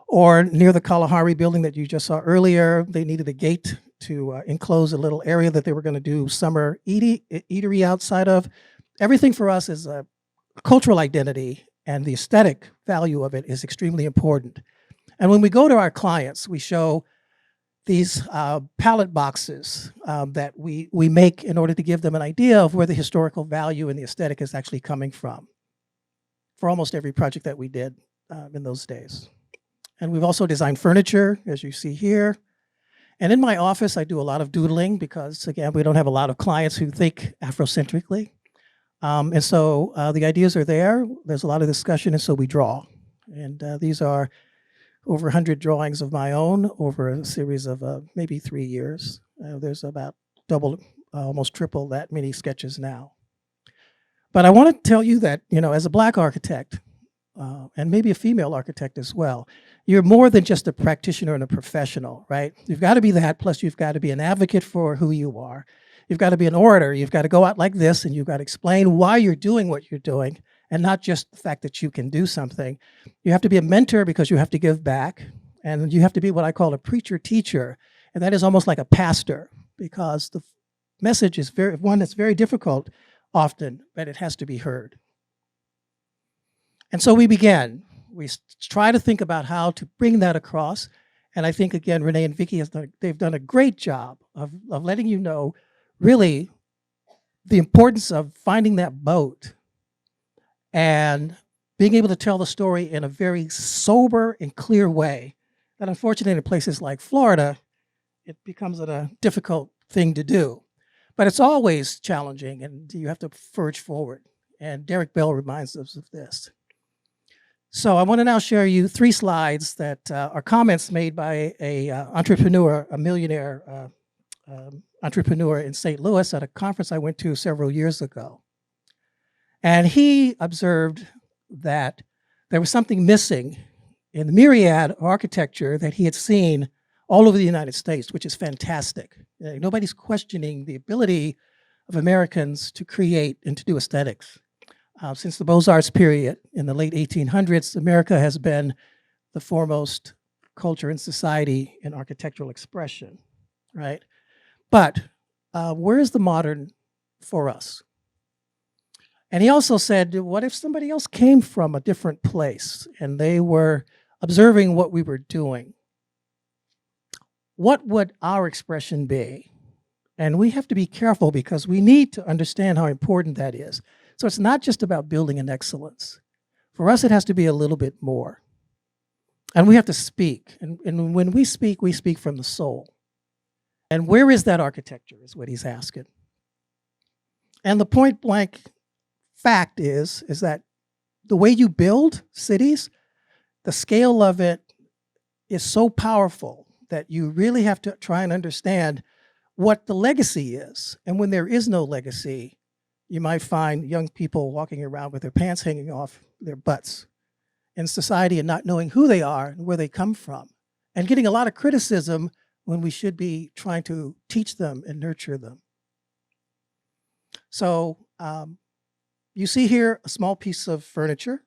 or near the Kalahari building that you just saw earlier, they needed a gate to enclose a little area that they were going to do summer eatery outside of. Everything for us is a cultural identity, and the aesthetic value of it is extremely important. And when we go to our clients, we show these palette boxes that we make in order to give them an idea of where the historical value and the aesthetic is actually coming from for almost every project that we did in those days. And we've also designed furniture, as you see here. And in my office, I do a lot of doodling because, again, we don't have a lot of clients who think Afrocentrically. And so the ideas are there. There's a lot of discussion, and so we draw. And these are over 100 drawings of my own over a series of maybe 3 years. There's about double, almost triple that many sketches now. But I want to tell you that, as a Black architect, and maybe a female architect as well, you're more than just a practitioner and a professional, right? You've got to be that, plus you've got to be an advocate for who you are. You've got to be an orator. You've got to go out like this, and you've got to explain why you're doing what you're doing, and not just the fact that you can do something. You have to be a mentor because you have to give back, and you have to be what I call a preacher-teacher, and that is almost like a pastor, because the message is one that's very difficult often, but it has to be heard. And so we began. We try to think about how to bring that across, and I think, again, Renee and Vicki, they've done a great job of letting you know really the importance of finding that boat and being able to tell the story in a very sober and clear way that, unfortunately, in places like Florida, it becomes a difficult thing to do. But it's always challenging, and you have to forge forward. And Derek Bell reminds us of this. So I want to now share you 3 slides that are comments made by a entrepreneur, a millionaire entrepreneur in St. Louis at a conference I went to several years ago. And he observed that there was something missing in the myriad of architecture that he had seen all over the United States, which is fantastic. Nobody's questioning the ability of Americans to create and to do aesthetics. Since the Beaux-Arts period in the late 1800s, America has been the foremost culture and society in architectural expression, right? But where is the modern for us? And he also said, what if somebody else came from a different place and they were observing what we were doing? What would our expression be? And we have to be careful because we need to understand how important that is. So it's not just about building an excellence. For us, it has to be a little bit more. And we have to speak. And when we speak from the soul. And where is that architecture is what he's asking. And the point blank fact is that the way you build cities, the scale of it is so powerful that you really have to try and understand what the legacy is. And when there is no legacy, you might find young people walking around with their pants hanging off their butts in society and not knowing who they are and where they come from, and getting a lot of criticism when we should be trying to teach them and nurture them. So you see here a small piece of furniture.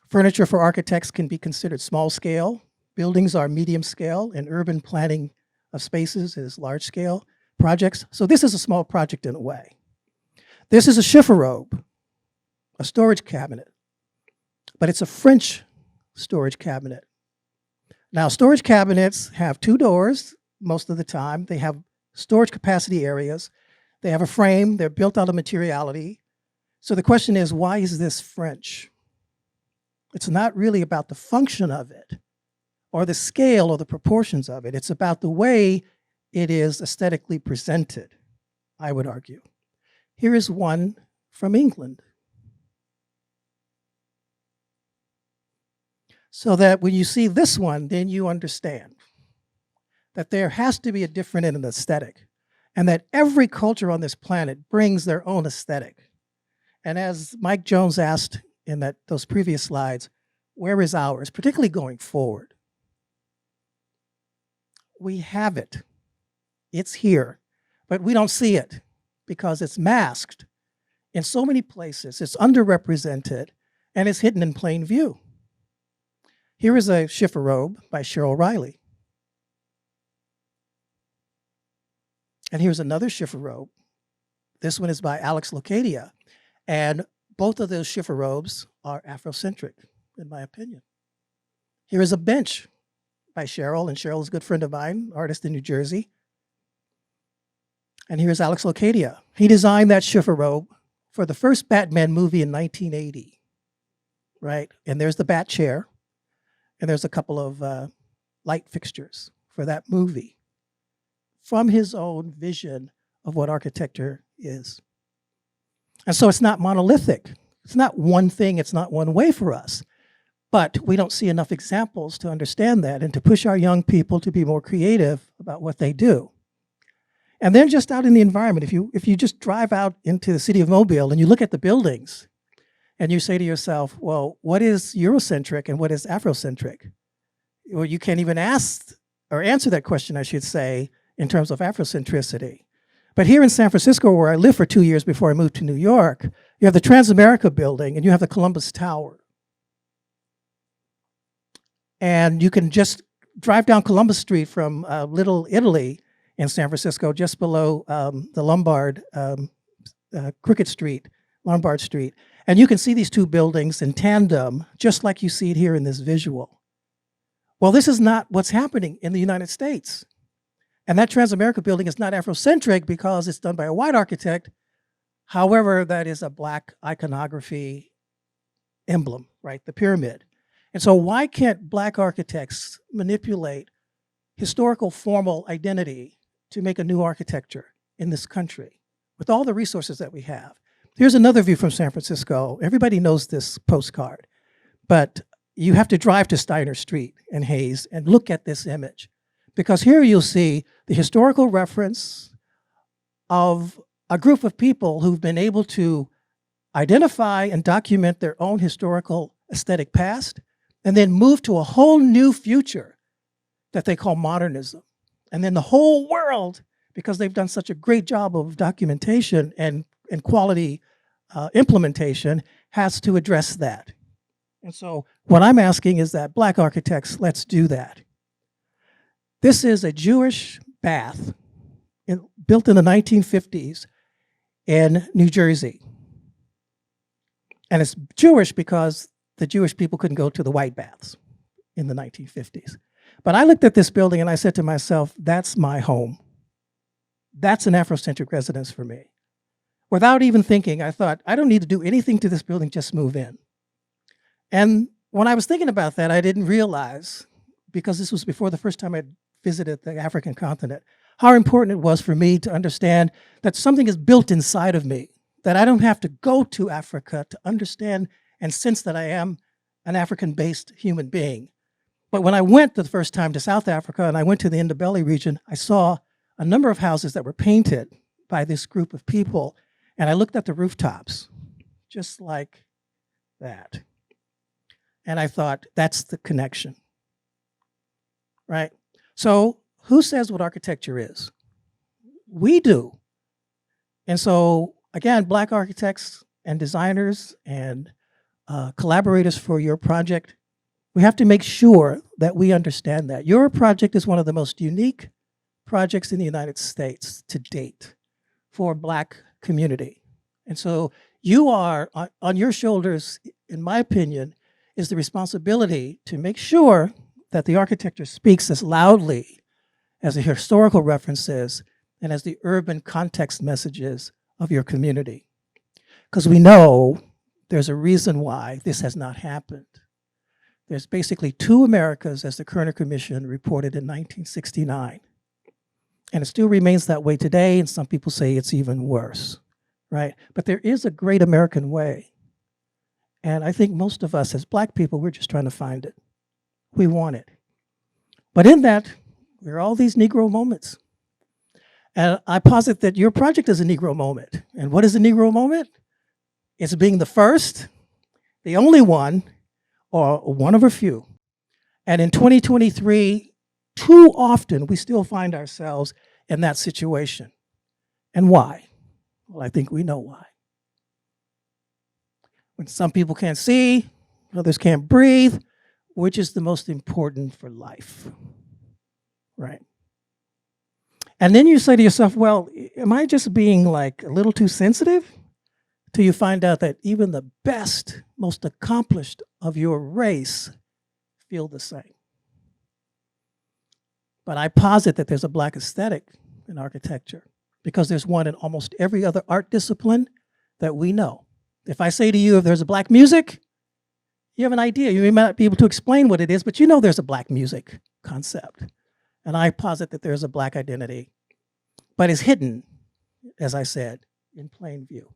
Furniture for architects can be considered small scale. Buildings are medium scale, and urban planning of spaces is large scale projects. So this is a small project in a way. This is a chifforobe, a storage cabinet, but it's a French storage cabinet. Now, storage cabinets have two doors most of the time. They have storage capacity areas. They have a frame. They're built out of materiality. So the question is, why is this French? It's not really about the function of it or the scale or the proportions of it. It's about the way it is aesthetically presented, I would argue. Here is one from England. So that when you see this one, then you understand that there has to be a different in an aesthetic, and that every culture on this planet brings their own aesthetic. And as Mike Jones asked in those previous slides, where is ours, particularly going forward? We have it. It's here, but we don't see it because it's masked in so many places. It's underrepresented, and it's hidden in plain view. Here is a chifforobe by Cheryl Riley. And here's another chifforobe. This one is by Alex Locadia. And both of those chifforobes are Afrocentric, in my opinion. Here is a bench by Cheryl, and Cheryl is a good friend of mine, artist in New Jersey. And here's Alex Locadia. He designed that chifforobe for the first Batman movie in 1980, right? And there's the bat chair. And there's a couple of light fixtures for that movie from his own vision of what architecture is. And so it's not monolithic. It's not one thing, it's not one way for us. But we don't see enough examples to understand that and to push our young people to be more creative about what they do. And then just out in the environment, if you just drive out into the city of Mobile and you look at the buildings, and you say to yourself, well, what is Eurocentric and what is Afrocentric? Well, you can't even ask or answer that question, I should say, in terms of Afrocentricity. But here in San Francisco, where I lived for 2 years before I moved to New York, you have the Transamerica building and you have the Columbus Tower. And you can just drive down Columbus Street from Little Italy in San Francisco, just below the Lombard, Crooked Street, Lombard Street. And you can see these two buildings in tandem, just like you see it here in this visual. Well, this is not what's happening in the United States. And that Transamerica building is not Afrocentric because it's done by a white architect. However, that is a black iconography emblem, right? The pyramid. And so why can't black architects manipulate historical formal identity to make a new architecture in this country with all the resources that we have? Here's another view from San Francisco. Everybody knows this postcard, but you have to drive to Steiner Street in Hayes and look at this image, because here you'll see the historical reference of a group of people who've been able to identify and document their own historical aesthetic past and then move to a whole new future that they call modernism. And then the whole world, because they've done such a great job of documentation and quality implementation, has to address that. And so what I'm asking is that black architects, let's do that. This is a Jewish bath built in the 1950s in New Jersey. And it's Jewish because the Jewish people couldn't go to the white baths in the 1950s. But I looked at this building and I said to myself, that's my home. That's an Afrocentric residence for me. Without even thinking, I thought, I don't need to do anything to this building, just move in. And when I was thinking about that, I didn't realize, because this was before the first time I visited the African continent, how important it was for me to understand that something is built inside of me, that I don't have to go to Africa to understand and sense that I am an African-based human being. But when I went the first time to South Africa and I went to the Ndebele region, I saw a number of houses that were painted by this group of people. And I looked at the rooftops, just like that. And I thought, that's the connection, right? So who says what architecture is? We do. And so, again, Black architects and designers and collaborators for your project, we have to make sure that we understand that. Your project is one of the most unique projects in the United States to date for Black community. And so you are, on your shoulders, in my opinion, is the responsibility to make sure that the architecture speaks as loudly as the historical references and as the urban context messages of your community. Because we know there's a reason why this has not happened. There's basically two Americas, as the Kerner Commission reported in 1969. And it still remains that way today, and some people say it's even worse, right? But there is a great American way. And I think most of us as Black people, we're just trying to find it. We want it. But in that, there are all these Negro moments. And I posit that your project is a Negro moment. And what is a Negro moment? It's being the first, the only one, or one of a few. And in 2023, too often we still find ourselves in that situation. And why? Well, I think we know why. When some people can't see, others can't breathe, which is the most important for life, right? And then you say to yourself, well, am I just being like a little too sensitive? Till you find out that even the best, most accomplished of your race feel the same. But I posit that there's a Black aesthetic in architecture because there's one in almost every other art discipline that we know. If I say to you, if there's a Black music, you have an idea. You may not be able to explain what it is, but you know there's a Black music concept. And I posit that there's a Black identity, but it's hidden, as I said, in plain view.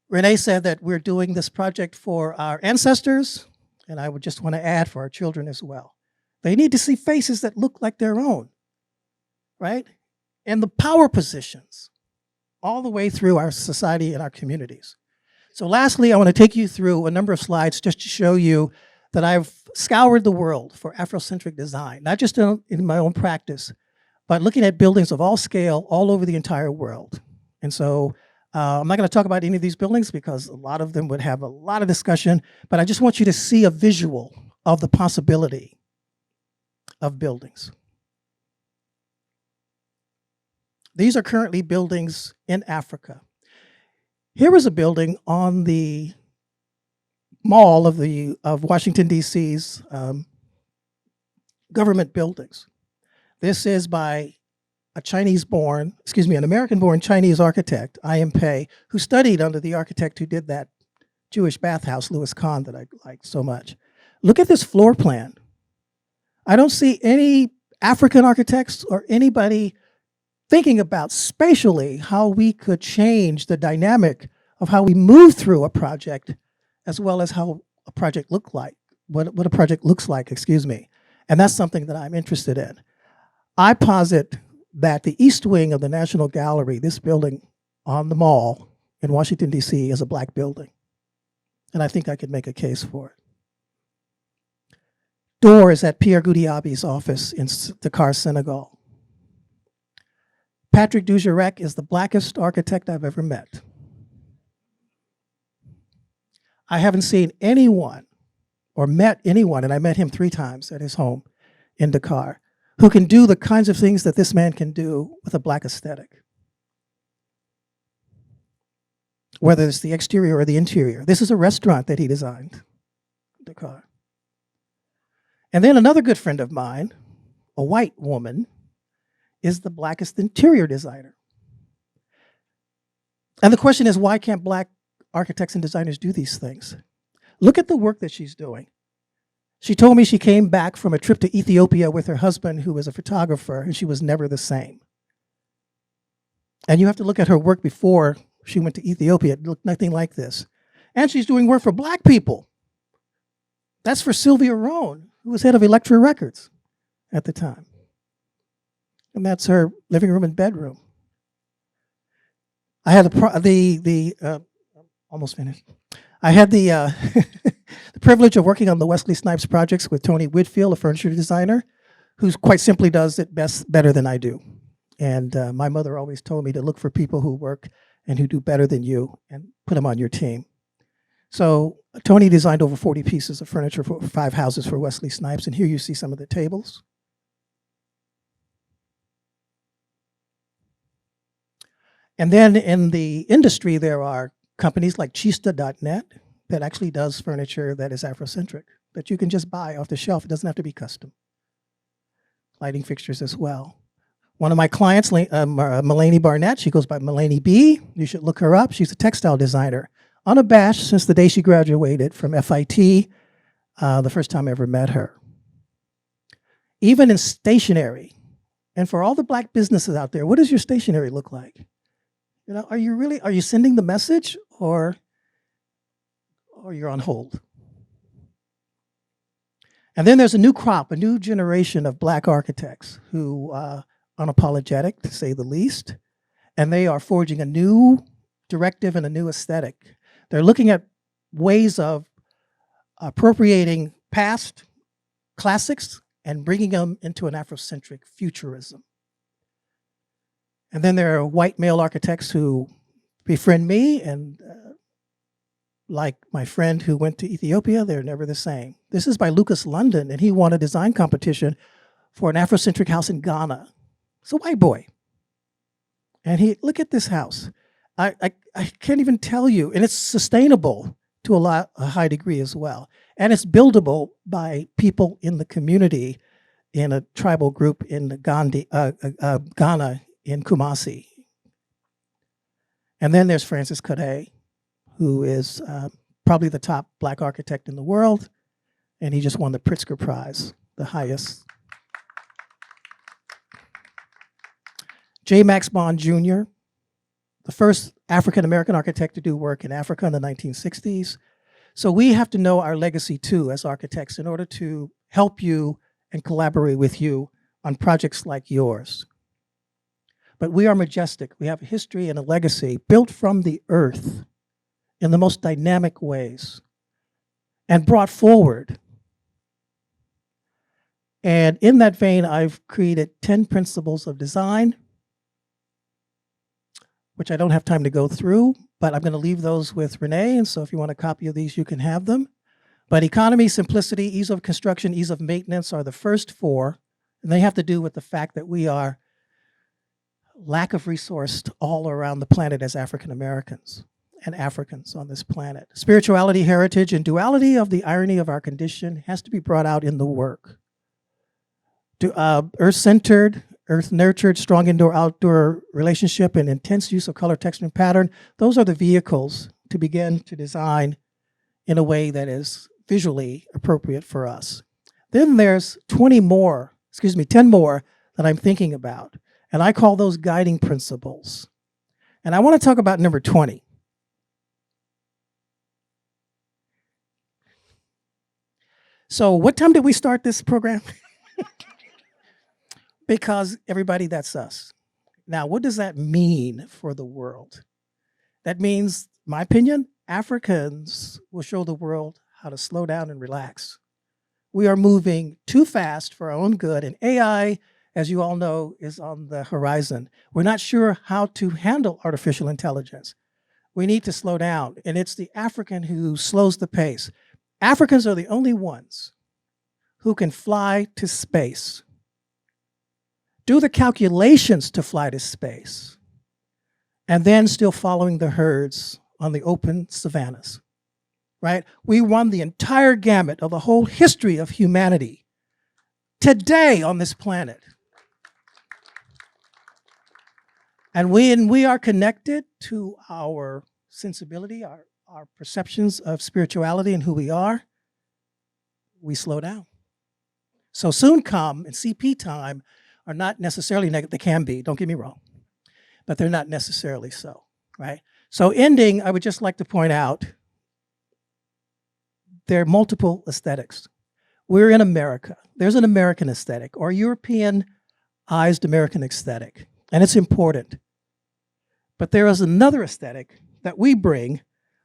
Renee said that we're doing this project for our ancestors, and I would just want to add for our children as well. They need to see faces that look like their own, right? And the power positions all the way through our society and our communities. So lastly, I want to take you through a number of slides just to show you that I've scoured the world for Afrocentric design, not just in my own practice, but looking at buildings of all scale all over the entire world. And so I'm not going to talk about any of these buildings because a lot of them would have a lot of discussion, but I just want you to see a visual of the possibility of buildings. These are currently buildings in Africa. Here is a building on the mall of Washington, D.C.'s government buildings. This is by an American-born Chinese architect, I.M. Pei, who studied under the architect who did that Jewish bathhouse, Louis Kahn, that I liked so much. Look at this floor plan. I don't see any African architects or anybody thinking about spatially how we could change the dynamic of how we move through a project, as well as how a project looks like, what a project looks like, excuse me. And that's something that I'm interested in. I posit that the East Wing of the National Gallery, this building on the mall in Washington, D.C., is a Black building. And I think I could make a case for it. Door is at Pierre Goudiaby's office in Dakar, Senegal. Patrick Dujarric is the Blackest architect I've ever met. I haven't seen anyone or met anyone, and I met him 3 times at his home in Dakar, who can do the kinds of things that this man can do with a Black aesthetic. Whether it's the exterior or the interior. This is a restaurant that he designed, Dakar. And then another good friend of mine, a white woman, is the Blackest interior designer. And the question is, why can't Black architects and designers do these things? Look at the work that she's doing. She told me she came back from a trip to Ethiopia with her husband, who was a photographer, and she was never the same. And you have to look at her work before she went to Ethiopia. It looked nothing like this. And she's doing work for Black people. That's for Sylvia Rohn, who was head of Elektra Records at the time. And that's her living room and bedroom. I had almost finished. I had the the privilege of working on the Wesley Snipes projects with Tony Whitfield, a furniture designer, who quite simply does it better than I do. And my mother always told me to look for people who work and who do better than you and put them on your team. So Tony designed over 40 pieces of furniture for 5 houses for Wesley Snipes. And here you see some of the tables. And then in the industry, there are companies like Chista.net that actually does furniture that is Afrocentric, that you can just buy off the shelf. It doesn't have to be custom. Lighting fixtures as well. One of my clients, Melanie Barnett, she goes by Melanie B. You should look her up. She's a textile designer. Unabashed since the day she graduated from FIT, the first time I ever met her. Even in stationery, and for all the black businesses out there, what does your stationery look like? You know, are you sending the message or you're on hold? And then there's a new crop, a new generation of black architects who unapologetic, to say the least, and they are forging a new directive and a new aesthetic. They're looking at ways of appropriating past classics and bringing them into an Afrocentric futurism. And then there are white male architects who befriend me, and like my friend who went to Ethiopia, they're never the same. This is by Lucas London, and he won a design competition for an Afrocentric house in Ghana. It's a white boy. And look at this house. I can't even tell you, and it's sustainable to a high degree as well. And it's buildable by people in the community in a tribal group in Ghana in Kumasi. And then there's Francis Kade, who is probably the top black architect in the world, and he just won the Pritzker Prize, the highest. J. Max Bond Jr., the first African-American architect to do work in Africa in the 1960s. So we have to know our legacy too as architects in order to help you and collaborate with you on projects like yours. But we are majestic. We have a history and a legacy built from the earth in the most dynamic ways and brought forward. And in that vein, I've created 10 principles of design, which I don't have time to go through, but I'm going to leave those with Renee. And so if you want a copy of these, you can have them. But economy, simplicity, ease of construction, ease of maintenance are the first 4. And they have to do with the fact that we are lack of resource all around the planet as African Americans and Africans on this planet. Spirituality, heritage, and duality of the irony of our condition has to be brought out in the work. Earth-centered, earth-nurtured, strong indoor-outdoor relationship, and intense use of color, texture, and pattern, those are the vehicles to begin to design in a way that is visually appropriate for us. Then there's 10 more that I'm thinking about. And I call those guiding principles. And I want to talk about number 20. So what time did we start this program? Because everybody, that's us. Now, what does that mean for the world? That means, in my opinion, Africans will show the world how to slow down and relax. We are moving too fast for our own good, and AI, as you all know, is on the horizon. We're not sure how to handle artificial intelligence. We need to slow down, and it's the African who slows the pace. Africans are the only ones who can fly to space, do the calculations to fly to space, and then still following the herds on the open savannas, right? We run the entire gamut of the whole history of humanity today on this planet. And when we are connected to our sensibility, our perceptions of spirituality and who we are, we slow down. So soon come and CP time are not necessarily negative. They can be, don't get me wrong, but they're not necessarily so, right? So ending, I would just like to point out there are multiple aesthetics. We're in America. There's an American aesthetic or Europeanized American aesthetic, and it's important. But there is another aesthetic that we bring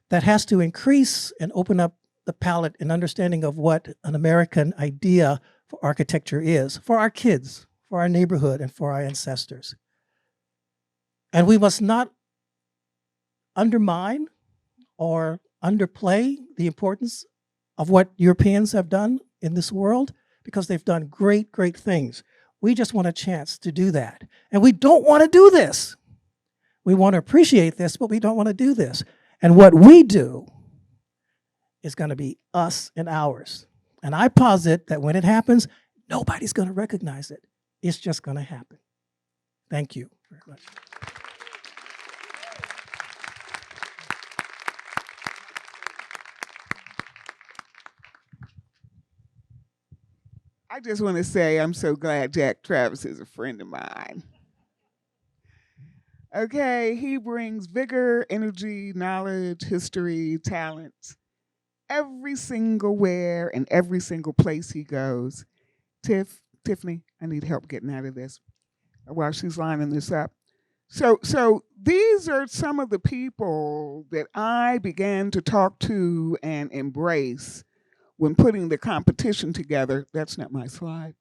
that has to increase and open up the palette and understanding of what an American idea for architecture is, for our kids, for our neighborhood, and for our ancestors. And we must not undermine or underplay the importance of what Europeans have done in this world, because they've done great, great things. We just want a chance to do that. And we don't want to do this. We want to appreciate this, but we don't want to do this. And what we do is going to be us and ours. And I posit that when it happens, nobody's going to recognize it. It's just going to happen. Thank you very much. I just want to say I'm so glad Jack Travis is a friend of mine. Okay, he brings vigor, energy, knowledge, history, talent, every single where and every single place he goes. Tiffany, I need help getting out of this while she's lining this up. So these are some of the people that I began to talk to and embrace when putting the competition together. That's not my slide.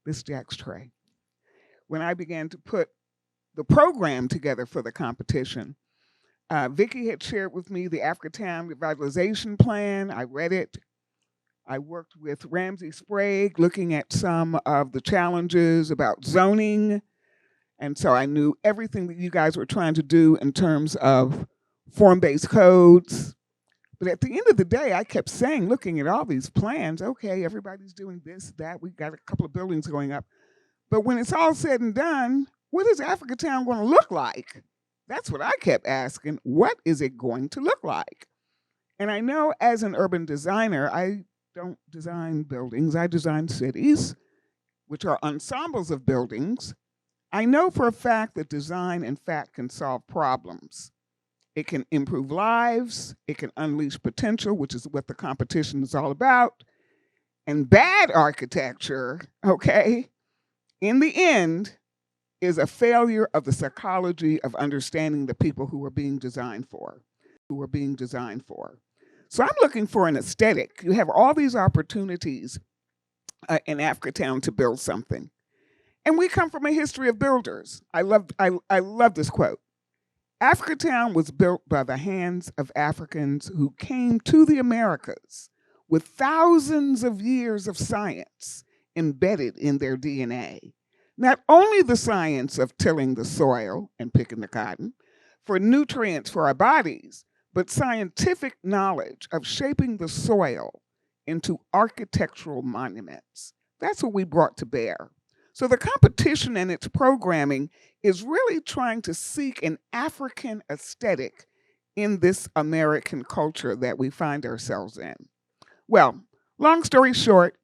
This is Jack's tray. When I began to put the program together for the competition, Vicki had shared with me the AfricaTown revitalization plan. I read it. I worked with Ramsey Sprague looking at some of the challenges about zoning. And so I knew everything that you guys were trying to do in terms of form-based codes. But at the end of the day, I kept saying, looking at all these plans, okay, everybody's doing this, that, we got a couple of buildings going up. But when it's all said and done, what is AfricaTown going to look like? That's what I kept asking. What is it going to look like? And I know as an urban designer, I don't design buildings, I design cities, which are ensembles of buildings. I know for a fact that design, in fact, can solve problems. It can improve lives, it can unleash potential, which is what the competition is all about. And bad architecture, okay, in the end, is a failure of the psychology of understanding the people who are being designed for, So I'm looking for an aesthetic. You have all these opportunities in AfricaTown to build something. And we come from a history of builders. I love this quote. AfricaTown was built by the hands of Africans who came to the Americas with thousands of years of science embedded in their DNA. Not only the science of tilling the soil and picking the cotton for nutrients for our bodies, but scientific knowledge of shaping the soil into architectural monuments. That's what we brought to bear. So the competition and its programming is really trying to seek an African aesthetic in this American culture that we find ourselves in. Well, long story short,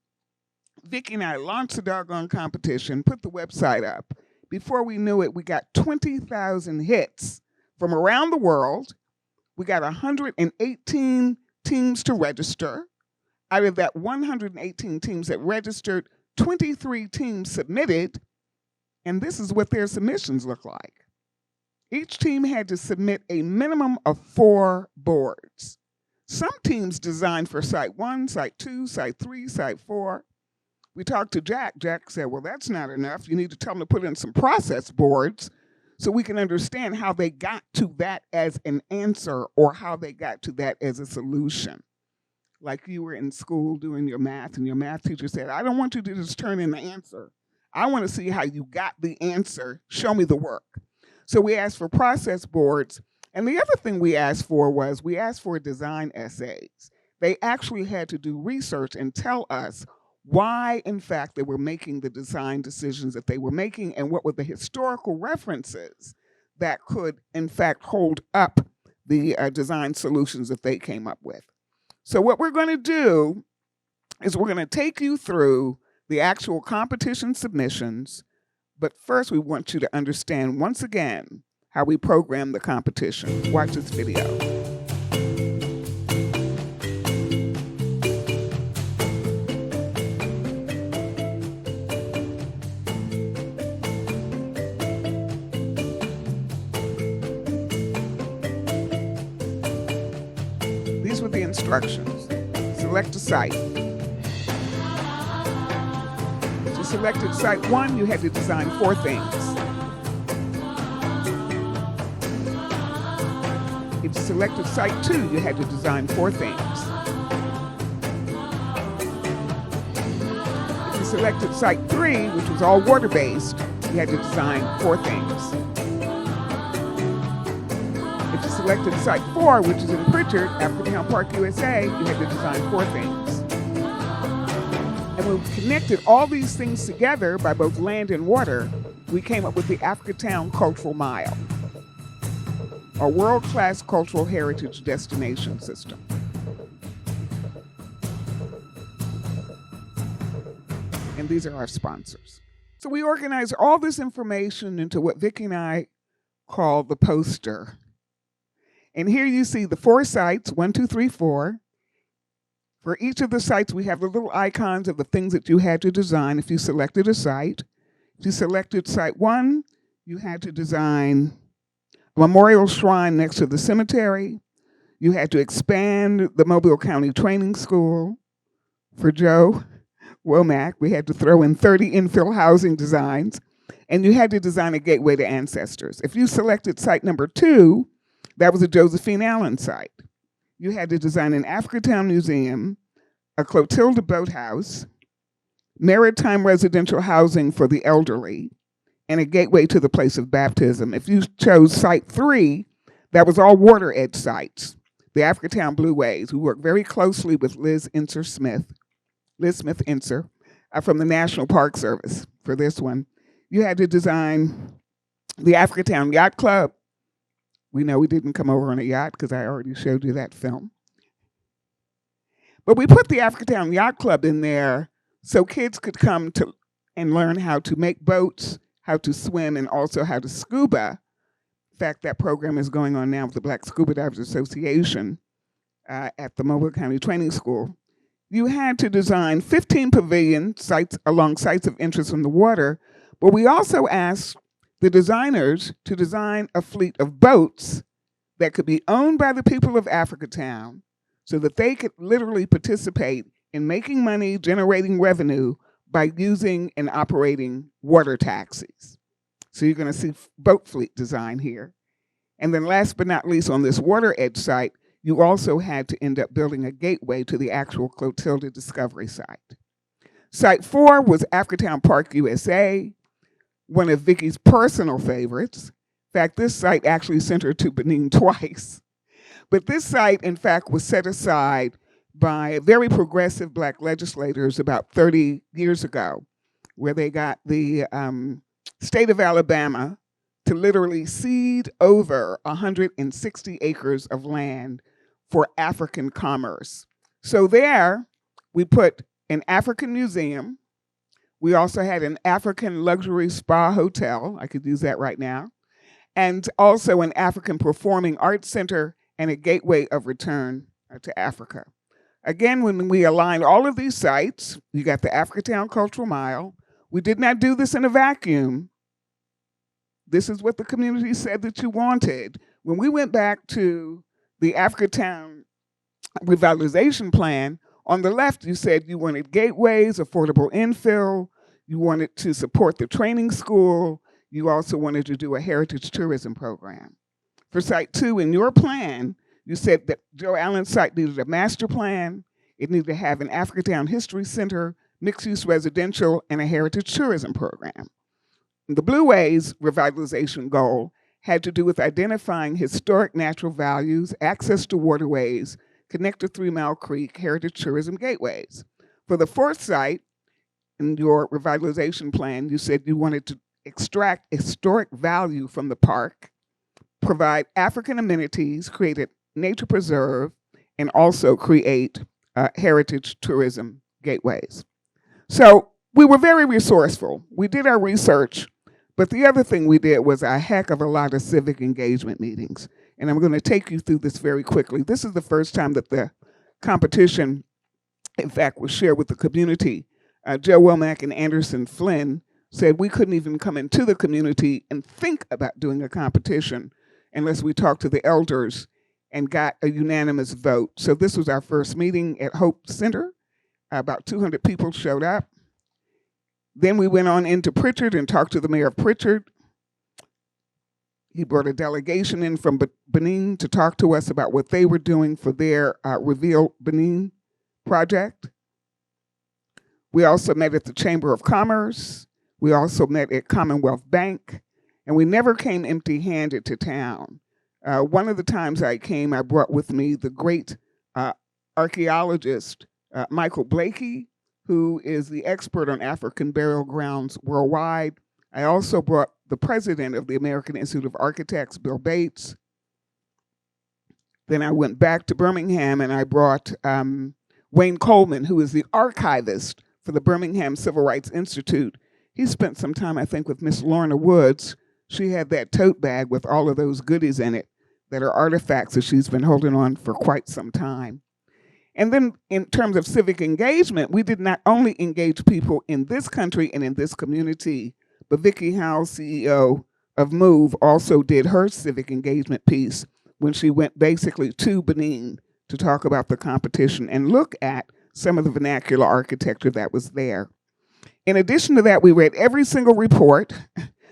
Vicki and I launched the doggone competition, put the website up. Before we knew it, we got 20,000 hits from around the world. We got 118 teams to register. Out of that 118 teams that registered, 23 teams submitted, and this is what their submissions look like. Each team had to submit a minimum of 4 boards. Some teams designed for Site 1, Site 2, Site 3, Site 4. We talked to Jack. Jack said, well, that's not enough. You need to tell them to put in some process boards so we can understand how they got to that as an answer or how they got to that as a solution. Like you were in school doing your math and your math teacher said, I don't want you to just turn in the answer. I want to see how you got the answer. Show me the work. So we asked for process boards. And the other thing we asked for was we asked for design essays. They actually had to do research and tell us why, in fact, they were making the design decisions that they were making and what were the historical references that could, in fact, hold up the design solutions that they came up with. So what we're going to do is we're going to take you through the actual competition submissions, but first we want you to understand once again how we program the competition. Watch this video. these were the instructions. Select a site. To select site 1, you had to design 4 things. If you selected site 2, you had to design 4 things. If you selected site 3, which was all water-based, you had to design 4 things. If you selected site 4, which is in Pritchard, AfricaTown Park, USA, you had to design 4 things. And when we connected all these things together by both land and water, we came up with the AfricaTown Cultural Mile, a world-class cultural heritage destination system. And these are our sponsors. So we organized all this information into what Vicki and I call the poster. And here you see the 4 sites, 1, 2, 3, 4. For each of the sites, we have the little icons of the things that you had to design if you selected a site. If you selected site 1, you had to design a memorial shrine next to the cemetery. You had to expand the Mobile County Training School. For Joe Womack, we had to throw in 30 infill housing designs. And you had to design a gateway to ancestors. If you selected site number 2, that was a Josephine Allen site. You had to design an AfricaTown museum, a Clotilda boathouse, maritime residential housing for the elderly, and a gateway to the place of baptism. If you chose site 3, that was all water edge sites. The AfricaTown Blueways, who worked very closely with Liz Smith-Inser from the National Park Service for this one. You had to design the AfricaTown Yacht Club. We know we didn't come over on a yacht because I already showed you that film. But we put the AfricaTown Yacht Club in there so kids could come to and learn how to make boats, how to swim, and also how to scuba. In fact, that program is going on now with the Black Scuba Divers Association at the Mobile County Training School. You had to design 15 pavilion sites along sites of interest in the water, but we also asked the designers to design a fleet of boats that could be owned by the people of AfricaTown so that they could literally participate in making money, generating revenue by using and operating water taxis. So you're going to see boat fleet design here. And then last but not least, on this water edge site, you also had to end up building a gateway to the actual Clotilda Discovery site. Site 4 was AfricaTown Park, USA, one of Vicki's personal favorites. In fact, this site actually sent her to Benin twice. But this site, in fact, was set aside by very progressive Black legislators about 30 years ago, where they got the state of Alabama to literally cede over 160 acres of land for African commerce. So there, we put an African museum. We also had an African luxury spa hotel. I could use that right now. And also an African performing arts center and a gateway of return to Africa. Again, when we aligned all of these sites, you got the AfricaTown Cultural Mile. We did not do this in a vacuum. This is what the community said that you wanted. When we went back to the AfricaTown revitalization plan, on the left, you said you wanted gateways, affordable infill, you wanted to support the training school, you also wanted to do a heritage tourism program. For Site 2, in your plan, you said that Joe Allen's site needed a master plan, it needed to have an AfricaTown History Center, mixed-use residential, and a heritage tourism program. The Blueways revitalization goal had to do with identifying historic natural values, access to waterways, connect to 3 Mile Creek, heritage tourism gateways. For the 4th site, in your revitalization plan, you said you wanted to extract historic value from the park, provide African amenities, create a nature preserve, and also create heritage tourism gateways. So we were very resourceful. We did our research, but the other thing we did was a heck of a lot of civic engagement meetings. And I'm going to take you through this very quickly. This is the first time that the competition, in fact, was shared with the community. Joe Womack and Anderson Flynn said we couldn't even come into the community and think about doing a competition unless we talked to the elders and got a unanimous vote. So this was our first meeting at Hope Center. About 200 people showed up. Then we went on into Pritchard and talked to the mayor of Pritchard. He brought a delegation in from Benin to talk to us about what they were doing for their Reveal Benin project. We also met at the Chamber of Commerce. We also met at Commonwealth Bank, and we never came empty-handed to town. One of the times I came, I brought with me the great archaeologist, Michael Blakey, who is the expert on African burial grounds worldwide. I also brought the president of the American Institute of Architects, Bill Bates. Then I went back to Birmingham and I brought Wayne Coleman, who is the archivist for the Birmingham Civil Rights Institute. He spent some time, I think, with Miss Lorna Woods. She had that tote bag with all of those goodies in it that are artifacts that she's been holding on for quite some time. And then in terms of civic engagement, we did not only engage people in this country and in this community, but Vicki Howell, CEO of MOVE, also did her civic engagement piece when she went basically to Benin to talk about the competition and look at some of the vernacular architecture that was there. In addition to that, we read every single report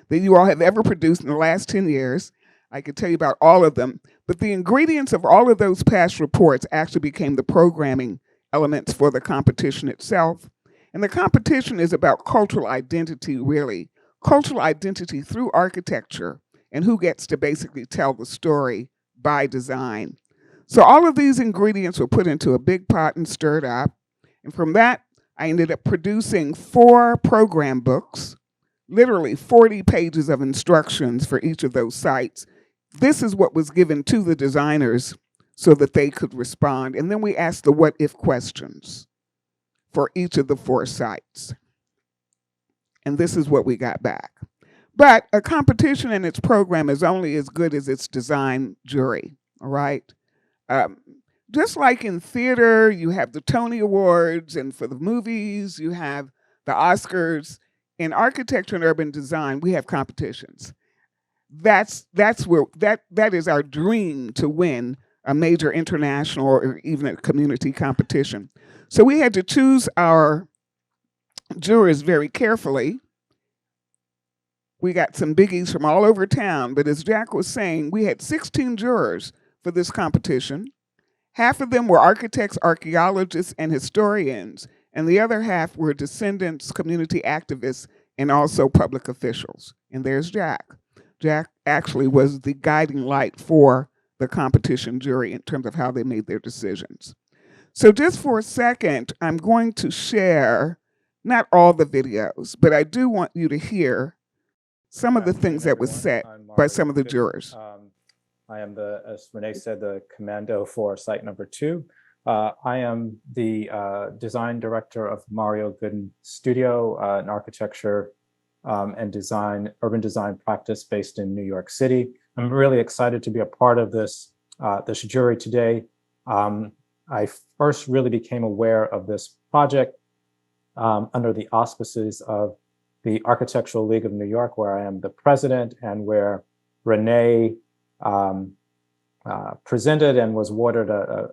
that you all have ever produced in the last 10 years. I could tell you about all of them, but the ingredients of all of those past reports actually became the programming elements for the competition itself. And the competition is about cultural identity, really. Cultural identity through architecture and who gets to basically tell the story by design. So all of these ingredients were put into a big pot and stirred up. And from that, I ended up producing 4 program books, literally 40 pages of instructions for each of those sites. This is what was given to the designers so that they could respond. And then we asked the what if questions for each of the 4 sites. And this is what we got back. But a competition and its program is only as good as its design jury, all right? Just like in theater, you have the Tony Awards, and for the movies, you have the Oscars. In architecture and urban design, we have competitions. That's where that is our dream, to win a major international or even a community competition. So we had to choose our jurors very carefully. We got some biggies from all over town, but as Jack was saying, we had 16 jurors for this competition. Half of them were architects, archaeologists, and historians, and the other half were descendants, community activists, and also public officials. And there's Jack. Jack actually was the guiding light for the competition jury in terms of how they made their decisions. So just for a second, I'm going to share not all the videos, but I do want you to hear some of the things that was said by some of the jurors. I am as Renee said, the commando for site number 2. I am the design director of Mario Gooden Studio, an architecture and urban design practice based in New York City. I'm really excited to be a part of this jury today. I first really became aware of this project under the auspices of the Architectural League of New York, where I am the president, and where Renee presented and was awarded a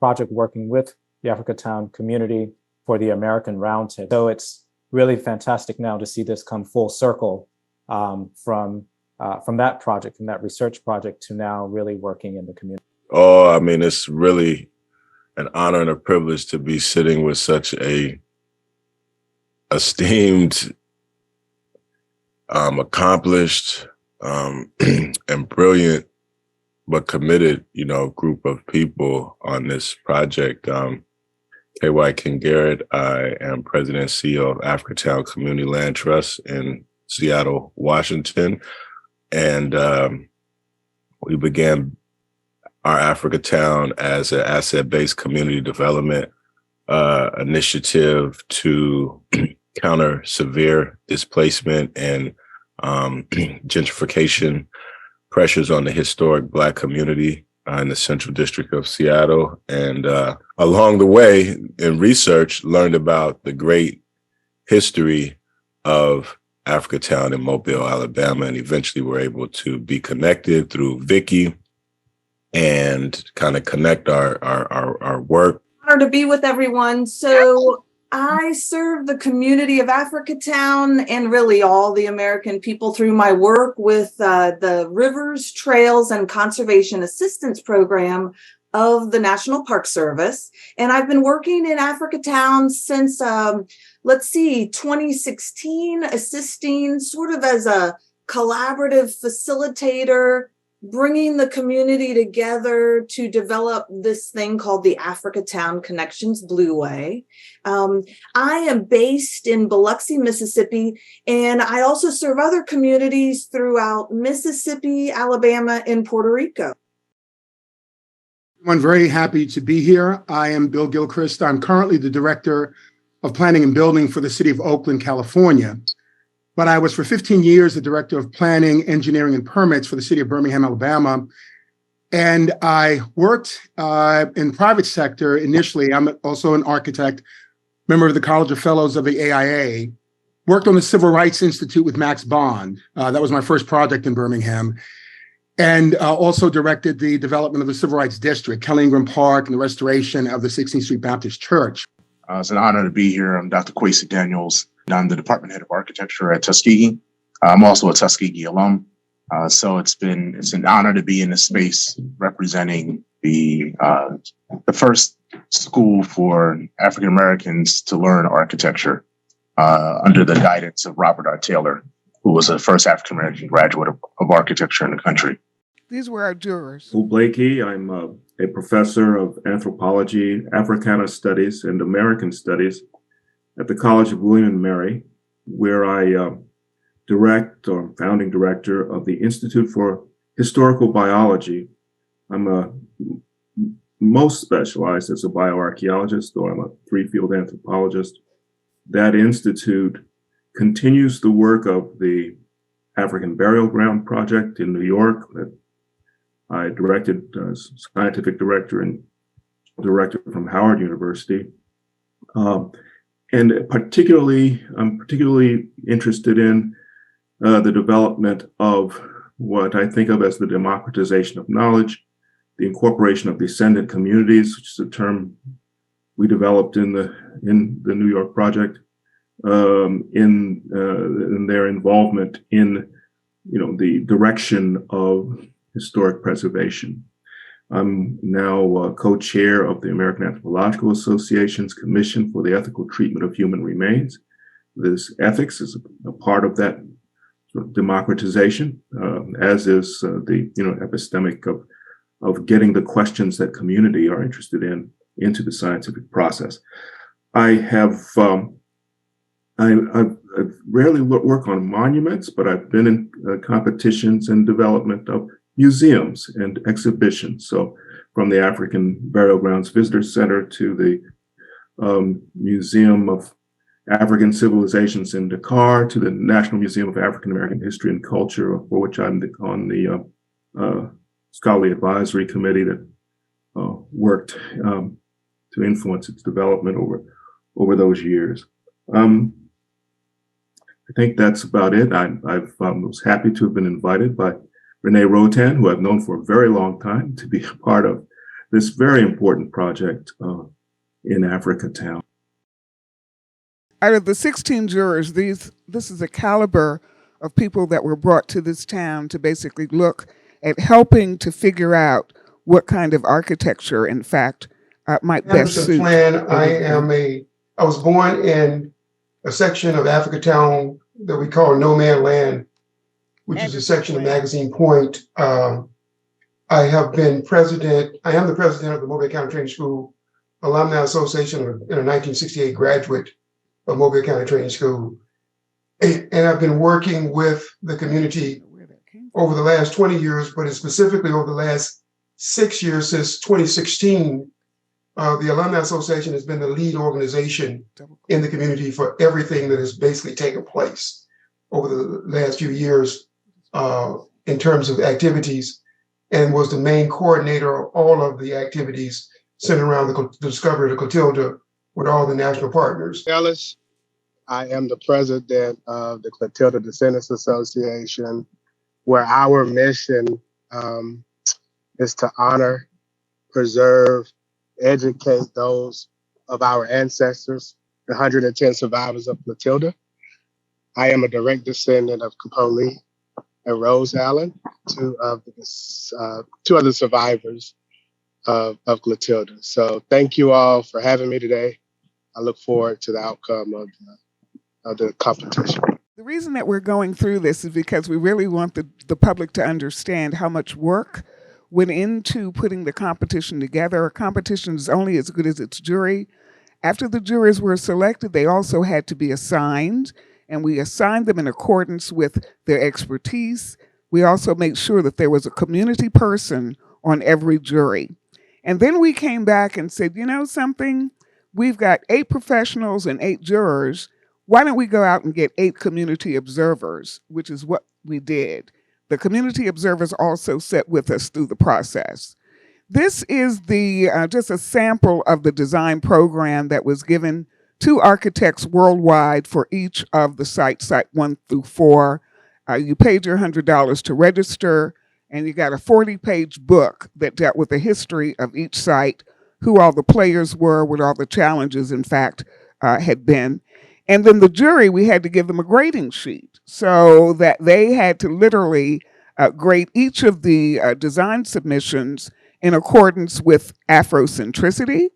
project working with the AfricaTown community for the American Roundtable. So it's really fantastic now to see this come full circle from that project, from that research project, to now really working in the community. Oh, I mean, it's really an honor and a privilege to be sitting with such a esteemed, accomplished, and brilliant, but committed, group of people on this project. K.Y. King Garrett, I am president and CEO of AfricaTown Community Land Trust in Seattle, Washington. And we began our AfricaTown as an asset-based community development initiative to counter severe displacement and gentrification pressures on the historic Black community in the Central District of Seattle. And along the way, in research, learned about the great history of AfricaTown in Mobile, Alabama, and eventually were able to be connected through Vicki and kind of connect our work. Honor to be with everyone. So I serve the community of AfricaTown and really all the American people through my work with the Rivers, Trails, and Conservation Assistance Program of the National Park Service. And I've been working in AfricaTown since, 2016, assisting sort of as a collaborative facilitator, bringing the community together to develop this thing called the AfricaTown Connections Blueway. I am based in Biloxi, Mississippi, and I also serve other communities throughout Mississippi, Alabama, and Puerto Rico. I'm very happy to be here. I am Bill Gilchrist. I'm currently the Director of Planning and Building for the City of Oakland, California. But I was for 15 years the Director of Planning, Engineering, and Permits for the City of Birmingham, Alabama. And I worked in the private sector initially. I'm also an architect, member of the College of Fellows of the AIA, worked on the Civil Rights Institute with Max Bond. That was my first project in Birmingham. And also directed the development of the Civil Rights District, Kelly Ingram Park, and the restoration of the 16th Street Baptist Church. It's an honor to be here. I'm Dr. Kwesi Daniels. I'm the Department Head of Architecture at Tuskegee. I'm also a Tuskegee alum. So it's an honor to be in this space representing the first school for African Americans to learn architecture under the guidance of Robert R. Taylor, who was the first African American graduate of architecture in the country. These were our jurors. Blakey. I'm a professor of anthropology, Africana studies, and American studies at the College of William and Mary, where I direct or founding director of the Institute for Historical Biology. I'm most specialized as a bioarchaeologist, though I'm a three-field anthropologist. That institute continues the work of the African Burial Ground Project in New York that I directed as scientific director and director from Howard University. And I'm particularly interested in the development of what I think of as the democratization of knowledge, the incorporation of descendant communities, which is a term we developed in the New York project, in their involvement in the direction of historic preservation. I'm now co-chair of the American Anthropological Association's Commission for the Ethical Treatment of Human Remains. This ethics is a part of that sort of democratization, as is the epistemic of getting the questions that community are interested in into the scientific process. I rarely work on monuments, but I've been in competitions and development of museums and exhibitions. So from the African Burial Grounds Visitor Center to the Museum of African Civilizations in Dakar to the National Museum of African American History and Culture, for which I'm on the scholarly advisory committee that worked to influence its development over those years. I think that's about it. I was happy to have been invited by Renee Rotan, who I've known for a very long time, to be a part of this very important project in AfricaTown. Out of the 16 jurors, this is a caliber of people that were brought to this town to basically look at helping to figure out what kind of architecture, in fact, might best suit. I was born in a section of AfricaTown that we call No Man Land, which is a section of Magazine Point. I am the president of the Mobile County Training School Alumni Association and a 1968 graduate of Mobile County Training School. And I've been working with the community over the last 20 years, but specifically over the last 6 years, since 2016, the Alumni Association has been the lead organization in the community for everything that has basically taken place over the last few years in terms of activities, and was the main coordinator of all of the activities centered around the discovery of the Clotilda with all the national partners. Ellis, I am the president of the Clotilda Descendants Association, where our mission is to honor, preserve, educate those of our ancestors, the 110 survivors of Matilda. I am a direct descendant of Kapoli and Rose Allen, two other survivors of Clotilda. So thank you all for having me today. I look forward to the outcome of the competition. The reason that we're going through this is because we really want the public to understand how much work went into putting the competition together. A competition is only as good as its jury. After the jurors were selected, they also had to be assigned, and we assigned them in accordance with their expertise. We also made sure that there was a community person on every jury. And then we came back and said, you know something? We've got 8 professionals and 8 jurors. Why don't we go out and get 8 community observers, which is what we did. The community observers also sat with us through the process. This is just a sample of the design program that was given to architects worldwide for each of the sites, site 1 through 4. You paid your $100 to register, and you got a 40-page book that dealt with the history of each site, who all the players were, what all the challenges, in fact, had been. And then the jury, we had to give them a grading sheet so that they had to literally grade each of the design submissions in accordance with Afrocentricity,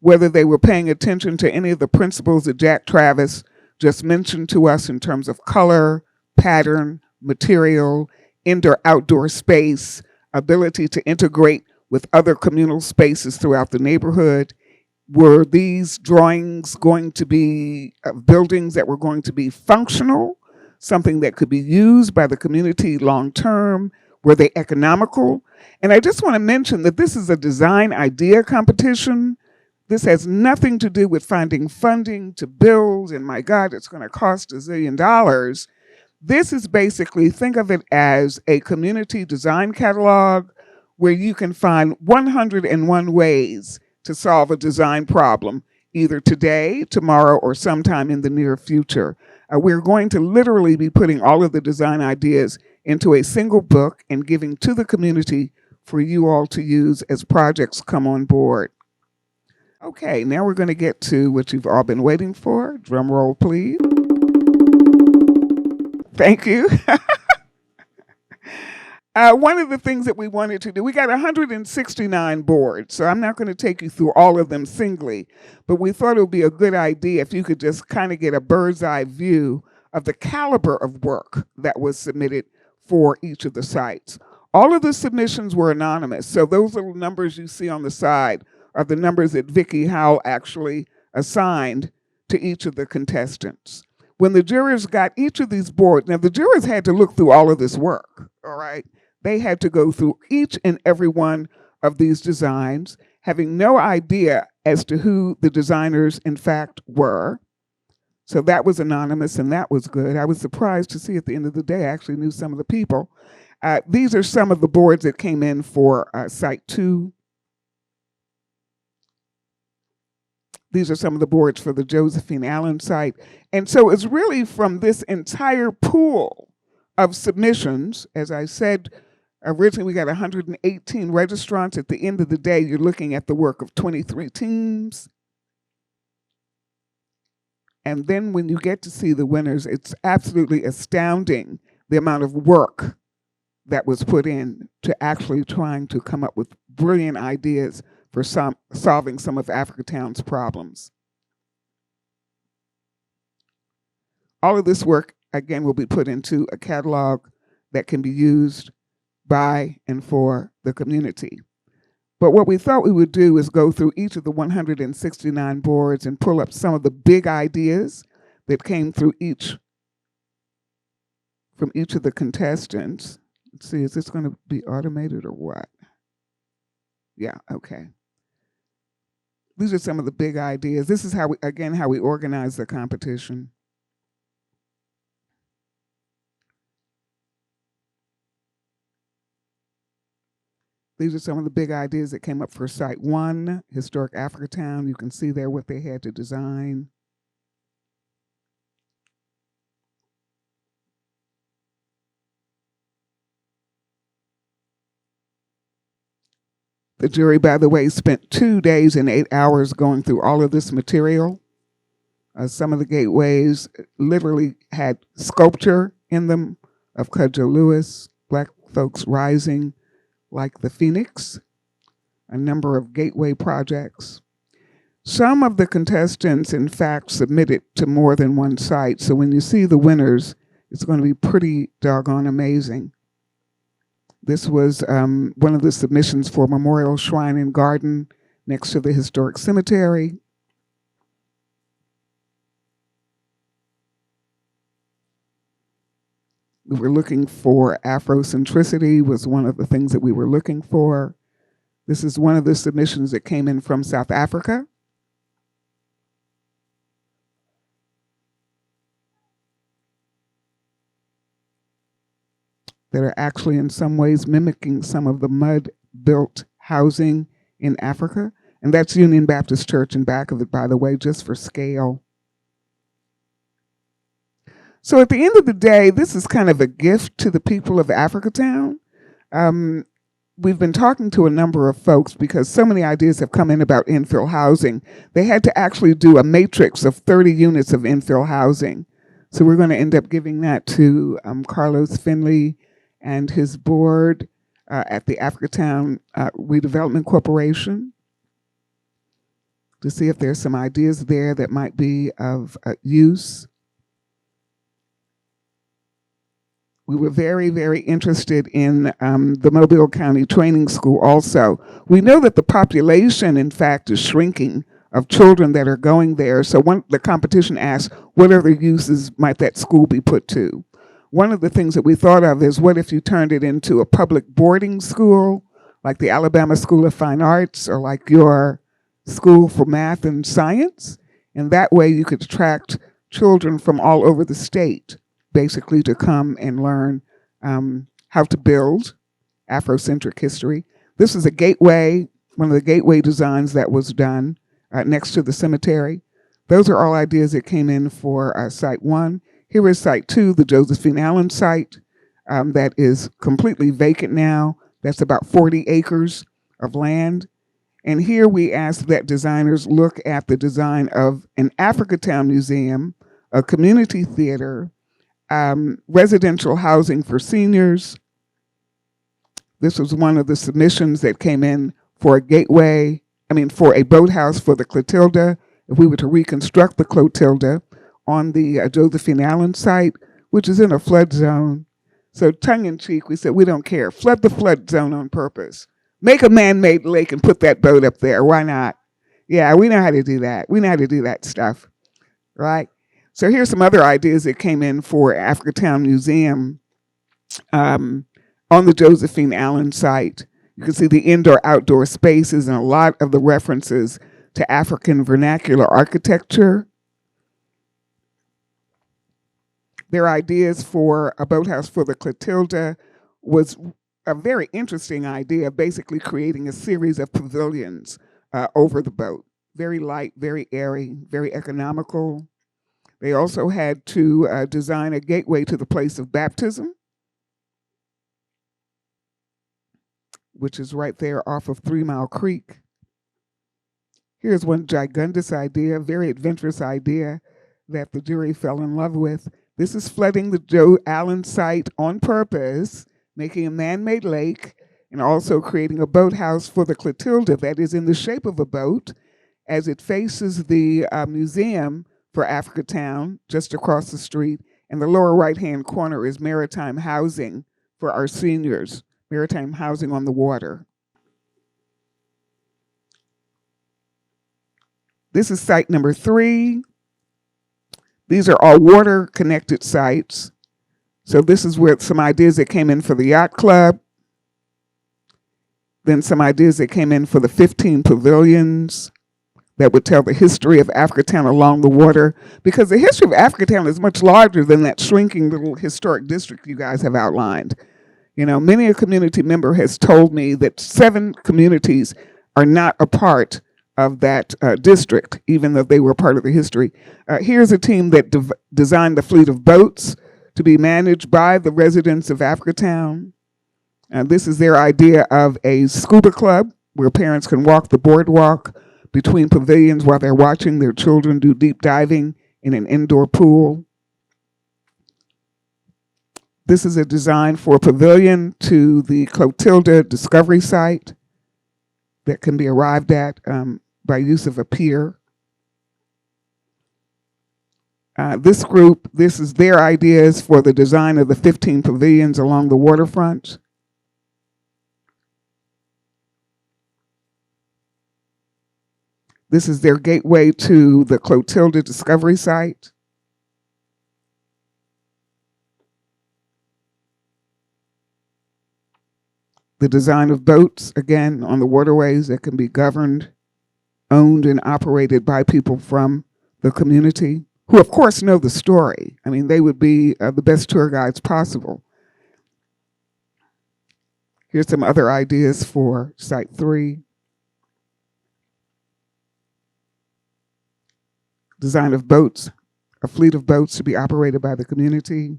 whether they were paying attention to any of the principles that Jack Travis just mentioned to us in terms of color, pattern, material, indoor-outdoor space, ability to integrate with other communal spaces throughout the neighborhood. Were these drawings going to be buildings that were going to be functional, something that could be used by the community long-term? Were they economical? And I just want to mention that this is a design idea competition. This has nothing to do with finding funding to build, and my God, it's going to cost $1 zillion. This is basically, think of it as a community design catalog where you can find 101 ways to solve a design problem, either today, tomorrow, or sometime in the near future. We're going to literally be putting all of the design ideas into a single book and giving to the community for you all to use as projects come on board. Okay, now we're going to get to what you've all been waiting for. Drum roll, please. Thank you. One of the things that we wanted to do, we got 169 boards, so I'm not going to take you through all of them singly, but we thought it would be a good idea if you could just kind of get a bird's eye view of the caliber of work that was submitted for each of the sites. All of the submissions were anonymous, so those little numbers you see on the side are the numbers that Vicki Howell actually assigned to each of the contestants. When the jurors got each of these boards, now the jurors had to look through all of this work, all right? They had to go through each and every one of these designs, having no idea as to who the designers in fact were. So that was anonymous, and that was good. I was surprised to see at the end of the day I actually knew some of the people. These are some of the boards that came in for Site 2. These are some of the boards for the Josephine Allen site. And so it's really from this entire pool of submissions. As I said, originally we got 118 registrants. At the end of the day, you're looking at the work of 23 teams. And then when you get to see the winners, it's absolutely astounding the amount of work that was put in to actually trying to come up with brilliant ideas for solving some of AfricaTown's problems. All of this work, again, will be put into a catalog that can be used by and for the community. But what we thought we would do is go through each of the 169 boards and pull up some of the big ideas that came through from each of the contestants. Let's see, is this going to be automated or what? Yeah, okay. These are some of the big ideas. This is how we organize the competition. These are some of the big ideas that came up for Site 1, Historic AfricaTown. You can see there what they had to design. The jury, by the way, spent 2 days and 8 hours going through all of this material. Some of the gateways literally had sculpture in them of Cudjoe Lewis, Black folks rising like the phoenix, a number of gateway projects. Some of the contestants, in fact, submitted to more than one site. So when you see the winners, it's going to be pretty doggone amazing. This was one of the submissions for Memorial Shrine and Garden next to the historic cemetery. We were looking for Afrocentricity was one of the things that we were looking for. This is one of the submissions that came in from South Africa. That are actually in some ways mimicking some of the mud-built housing in Africa. And that's Union Baptist Church in back of it, by the way, just for scale. So at the end of the day, this is kind of a gift to the people of AfricaTown. We've been talking to a number of folks because so many ideas have come in about infill housing. They had to actually do a matrix of 30 units of infill housing. So we're going to end up giving that to Carlos Finley and his board at the AfricaTown Redevelopment Corporation to see if there's some ideas there that might be of use. We were very, very interested in the Mobile County Training School also. We know that the population, in fact, is shrinking of children that are going there. So the competition asked, what other uses might that school be put to? One of the things that we thought of is, what if you turned it into a public boarding school, like the Alabama School of Fine Arts, or like your School for Math and Science? And that way you could attract children from all over the state, basically to come and learn how to build Afrocentric history. This is a gateway, one of the gateway designs that was done next to the cemetery. Those are all ideas that came in for Site 1. Here is Site 2, the Josephine Allen site, that is completely vacant now. That's about 40 acres of land. And here we asked that designers look at the design of an AfricaTown museum, a community theater, residential housing for seniors. This was one of the submissions that came in for for a boathouse for the Clotilda. If we were to reconstruct the Clotilda on the Josephine Allen site, which is in a flood zone. So tongue in cheek, we said, we don't care. Flood the flood zone on purpose. Make a man-made lake and put that boat up there. Why not? Yeah, we know how to do that. We know how to do that stuff, right? So here's some other ideas that came in for AfricaTown Museum on the Josephine Allen site. You can see the indoor-outdoor spaces and a lot of the references to African vernacular architecture. Their ideas for a boathouse for the Clotilda was a very interesting idea, basically creating a series of pavilions over the boat. Very light, very airy, very economical. They also had to design a gateway to the place of baptism, which is right there off of 3 Mile Creek. Here's one gigundous idea, very adventurous idea that the jury fell in love with. This is flooding the Joe Allen site on purpose, making a man-made lake, and also creating a boathouse for the Clotilda that is in the shape of a boat as it faces the museum for AfricaTown just across the street. And the lower right-hand corner is maritime housing for our seniors, maritime housing on the water. This is site number 3. These are all water-connected sites. So this is where some ideas that came in for the yacht club. Then some ideas that came in for the 15 pavilions that would tell the history of AfricaTown along the water. Because the history of AfricaTown is much larger than that shrinking little historic district you guys have outlined. You know, many a community member has told me that 7 communities are not a part of that district, even though they were part of the history. Here's a team that designed the fleet of boats to be managed by the residents of AfricaTown. This is their idea of a scuba club where parents can walk the boardwalk between pavilions while they're watching their children do deep diving in an indoor pool. This is a design for a pavilion to the Clotilda Discovery Site that can be arrived at by use of a pier. This group, this is their ideas for the design of the 15 pavilions along the waterfront. This is their gateway to the Clotilda Discovery Site. The design of boats, again, on the waterways that can be governed, owned, and operated by people from the community, who of course know the story. I mean, they would be the best tour guides possible. Here's some other ideas for Site 3. Design of boats, a fleet of boats to be operated by the community.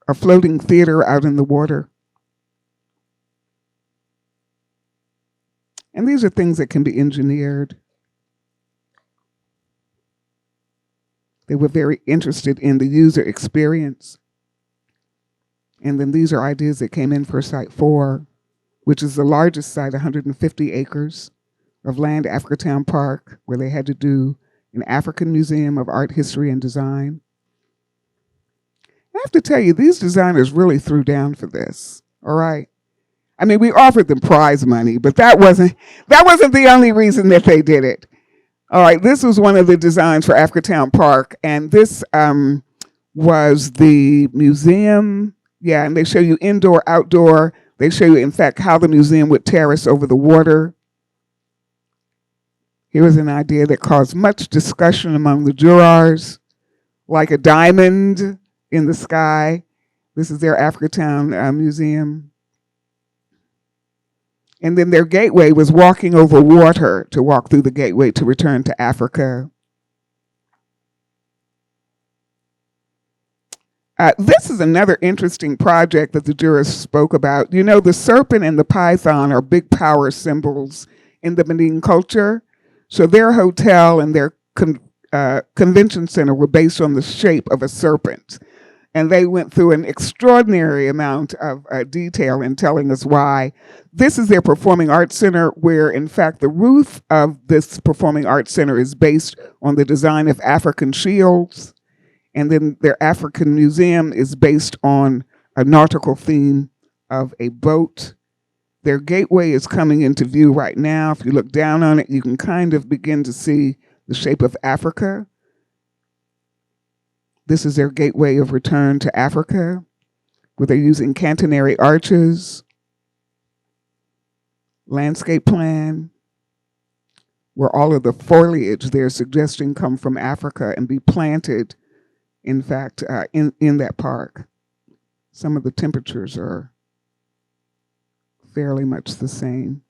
A floating theater out in the water. And these are things that can be engineered. They were very interested in the user experience. And then these are ideas that came in for Site 4, which is the largest site, 150 acres of land, AfricaTown Park, where they had to do an African Museum of Art, History, and Design. I have to tell you, these designers really threw down for this, all right? I mean, we offered them prize money, but that wasn't the only reason that they did it. All right, this was one of the designs for AfricaTown Park, and this was the museum. Yeah, and they show you indoor, outdoor. They show you, in fact, how the museum would terrace over the water. Here was an idea that caused much discussion among the jurors, like a diamond in the sky. This is their AfricaTown Museum. And then their gateway was walking over water to walk through the gateway to return to Africa. This is another interesting project that the jurors spoke about. You know, the serpent and the python are big power symbols in the Benin culture. So their hotel and their convention center were based on the shape of a serpent. And they went through an extraordinary amount of detail in telling us why. This is their performing arts center, where in fact the roof of this performing arts center is based on the design of African shields. And then their African museum is based on a nautical theme of a boat. Their gateway is coming into view right now. If you look down on it, you can kind of begin to see the shape of Africa. This is their gateway of return to Africa, where they're using catenary arches, landscape plan, where all of the foliage they're suggesting come from Africa and be planted, in fact, in that park. Some of the temperatures are fairly much the same.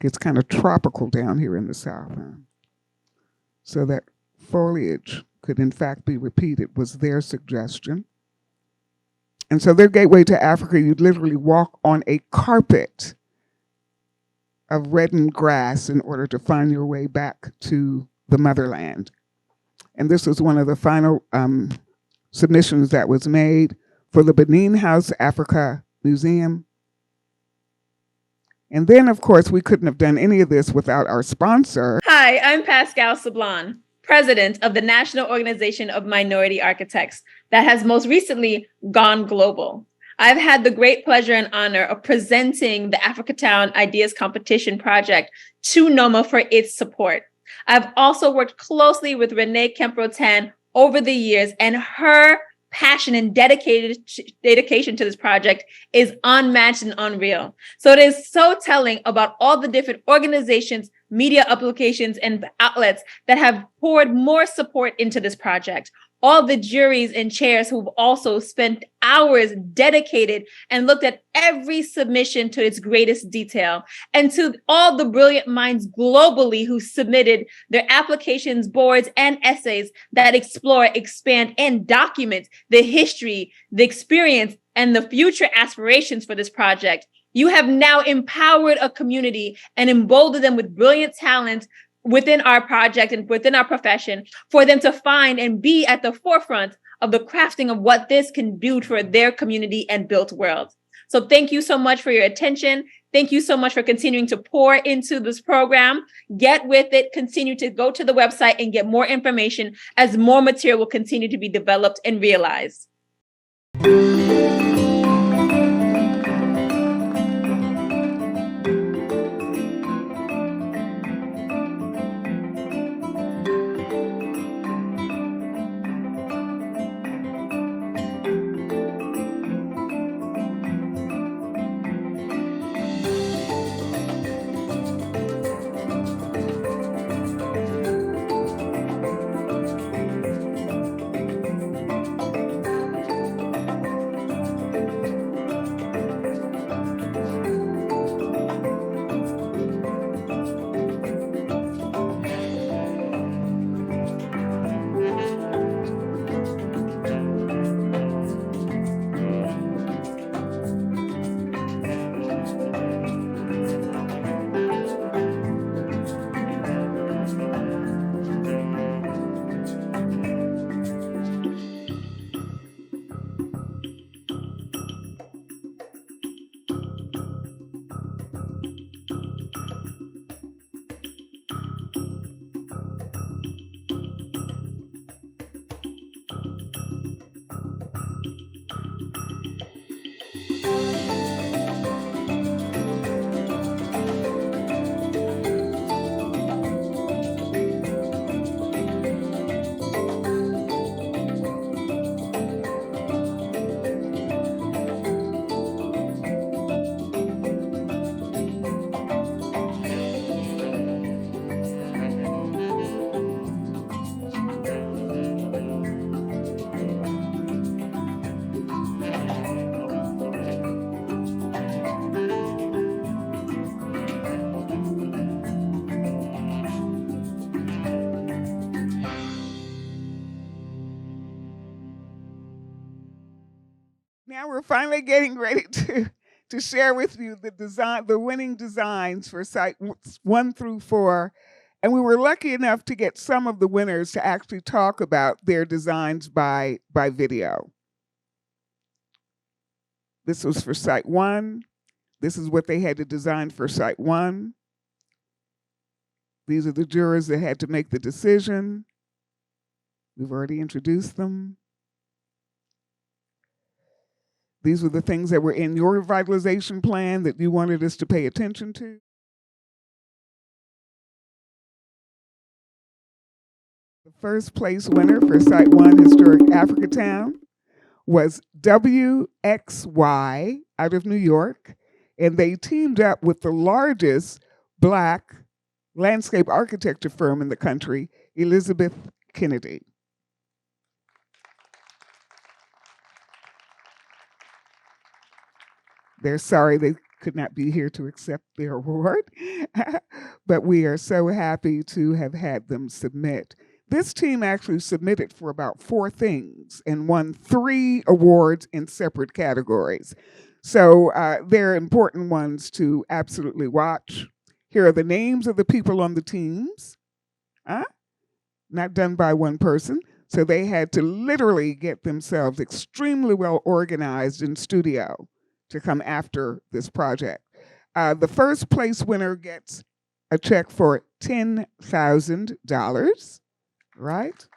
It's kind of tropical down here in the south. So that foliage could in fact be repeated was their suggestion. And so their gateway to Africa, you'd literally walk on a carpet of reddened grass in order to find your way back to the motherland. And this was one of the final submissions that was made for the Benin House Africa Museum. And then, of course, we couldn't have done any of this without our sponsor. Hi, I'm Pascal Sablon, president of the National Organization of Minority Architects that has most recently gone global. I've had the great pleasure and honor of presenting the AfricaTown Ideas Competition project to NOMA for its support. I've also worked closely with Renee Kemp-Rotan over the years, and her passion and dedication to this project is unmatched and unreal. So it is so telling about all the different organizations, media applications, and outlets that have poured more support into this project. all the juries and chairs who've also spent hours dedicated and looked at every submission to its greatest detail, and to all the brilliant minds globally who submitted their applications, boards, and essays that explore, expand, and document the history, the experience, and the future aspirations for this project. You have now empowered a community and emboldened them with brilliant talent within our project and within our profession for them to find and be at the forefront of the crafting of what this can do for their community and built world. So thank you so much for your attention. Thank you so much for continuing to pour into this program. Get with it, continue to go to the website and get more information as more material will continue to be developed and realized. Now we're finally getting ready to share with you the winning designs for site 1 through 4. And we were lucky enough to get some of the winners to actually talk about their designs by video. This was for site 1. This is what they had to design for site 1. These are the jurors that had to make the decision. We've already introduced them. These were the things that were in your revitalization plan that you wanted us to pay attention to. The first place winner for Site 1 Historic AfricaTown was WXY out of New York, and they teamed up with the largest Black landscape architecture firm in the country, Elizabeth Kennedy. They're sorry they could not be here to accept their award, but we are so happy to have had them submit. This team actually submitted for about 4 things and won 3 awards in separate categories. So they're important ones to absolutely watch. Here are the names of the people on the teams, not done by one person. So they had to literally get themselves extremely well organized in studio to come after this project. The first place winner gets a check for $10,000, right?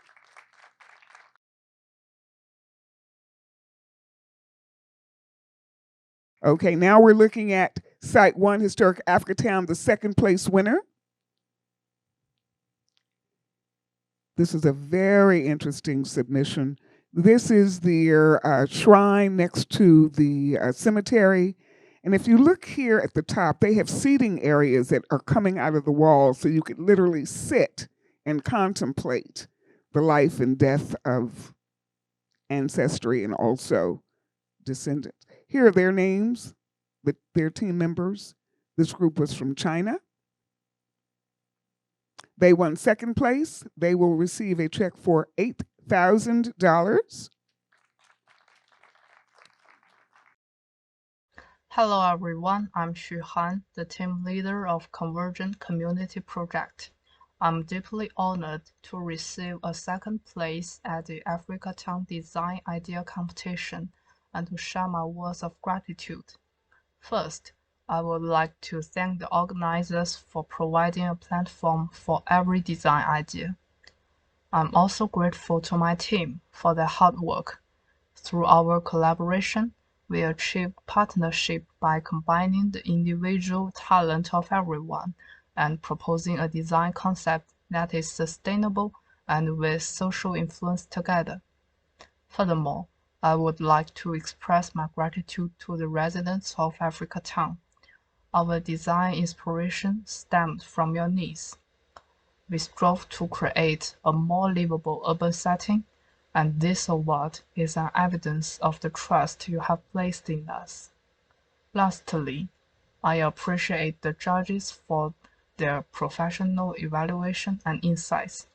Okay, now we're looking at Site 1 Historic AfricaTown, the second place winner. This is a very interesting submission. This is their shrine next to the cemetery. And if you look here at the top, they have seating areas that are coming out of the wall so you could literally sit and contemplate the life and death of ancestry and also descendants. Here are their names, their team members. This group was from China. They won second place. They will receive a check for $8,000. Hello everyone, I'm Xu Han, the team leader of Convergent Community Project. I'm deeply honored to receive a second place at the AfricaTown Design Idea Competition and to share my words of gratitude. First, I would like to thank the organizers for providing a platform for every design idea. I'm also grateful to my team for their hard work. Through our collaboration, we achieved partnership by combining the individual talent of everyone and proposing a design concept that is sustainable and with social influence together. Furthermore, I would like to express my gratitude to the residents of AfricaTown. Our design inspiration stemmed from your needs. We strove to create a more livable urban setting, and this award is an evidence of the trust you have placed in us. Lastly, I appreciate the judges for their professional evaluation and insights.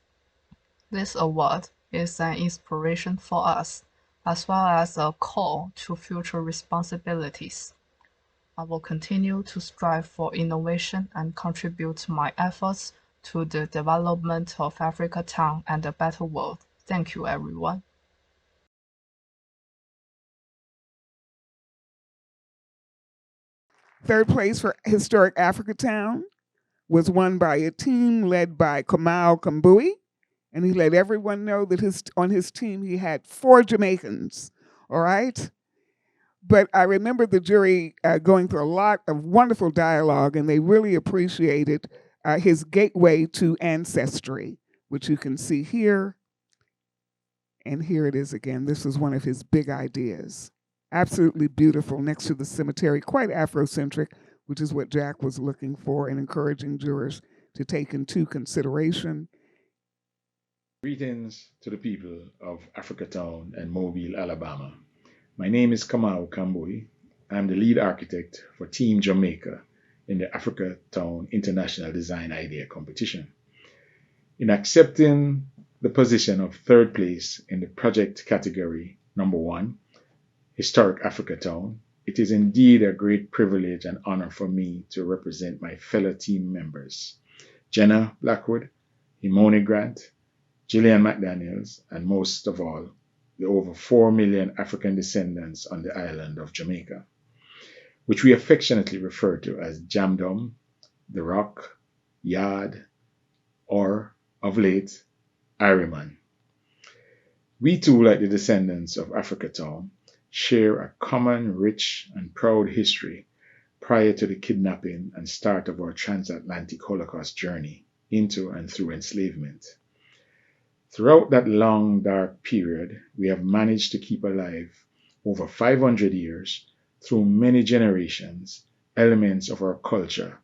This award is an inspiration for us, as well as a call to future responsibilities. I will continue to strive for innovation and contribute my efforts to the development of AfricaTown and a better world. Thank you, everyone. Third place for Historic AfricaTown was won by a team led by Kamau Kambui, and he let everyone know that on his team he had 4 Jamaicans, all right? But I remember the jury going through a lot of wonderful dialogue, and they really appreciated his gateway to ancestry, which you can see here. And here it is again. This is one of his big ideas. Absolutely beautiful next to the cemetery, quite Afrocentric, which is what Jack was looking for and encouraging jurors to take into consideration. Greetings to the people of AfricaTown and Mobile, Alabama. My name is Kamau Kambui. I'm the lead architect for Team Jamaica in the AfricaTown International Design Idea Competition. In accepting the position of third place in the project category number 1, Historic AfricaTown, it is indeed a great privilege and honor for me to represent my fellow team members, Jenna Blackwood, Imoni Grant, Gillian McDaniels, and most of all, the over 4 million African descendants on the island of Jamaica, which we affectionately refer to as Jamdom, the Rock, Yard, or, of late, Ariman. We too, like the descendants of AfricaTown, share a common, rich, and proud history prior to the kidnapping and start of our transatlantic Holocaust journey into and through enslavement. Throughout that long, dark period, we have managed to keep alive over 500 years through many generations, elements of our culture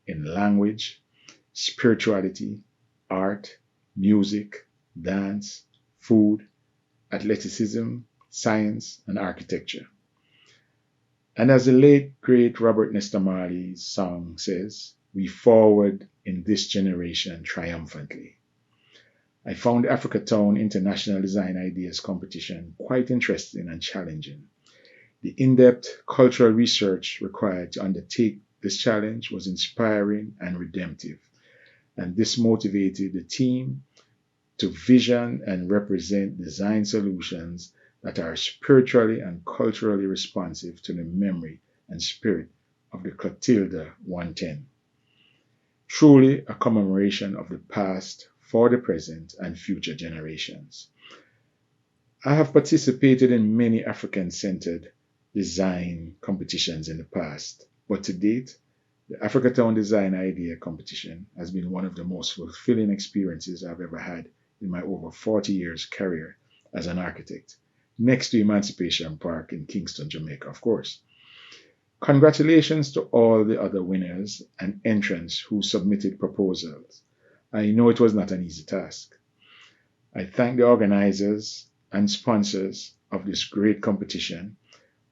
in language, spirituality, art, music, dance, food, athleticism, science, and architecture. And as the late, great Robert Nesta Marley's song says, we forward in this generation triumphantly. I found the AfricaTown International Design Ideas Competition quite interesting and challenging. The in-depth cultural research required to undertake this challenge was inspiring and redemptive, and this motivated the team to vision and represent design solutions that are spiritually and culturally responsive to the memory and spirit of the Clotilda 110. Truly a commemoration of the past for the present and future generations. I have participated in many African-centered design competitions in the past, but to date, the AfricaTown Design Idea Competition has been one of the most fulfilling experiences I've ever had in my over 40 years career as an architect, next to Emancipation Park in Kingston, Jamaica, of course. Congratulations to all the other winners and entrants who submitted proposals. I know it was not an easy task. I thank the organizers and sponsors of this great competition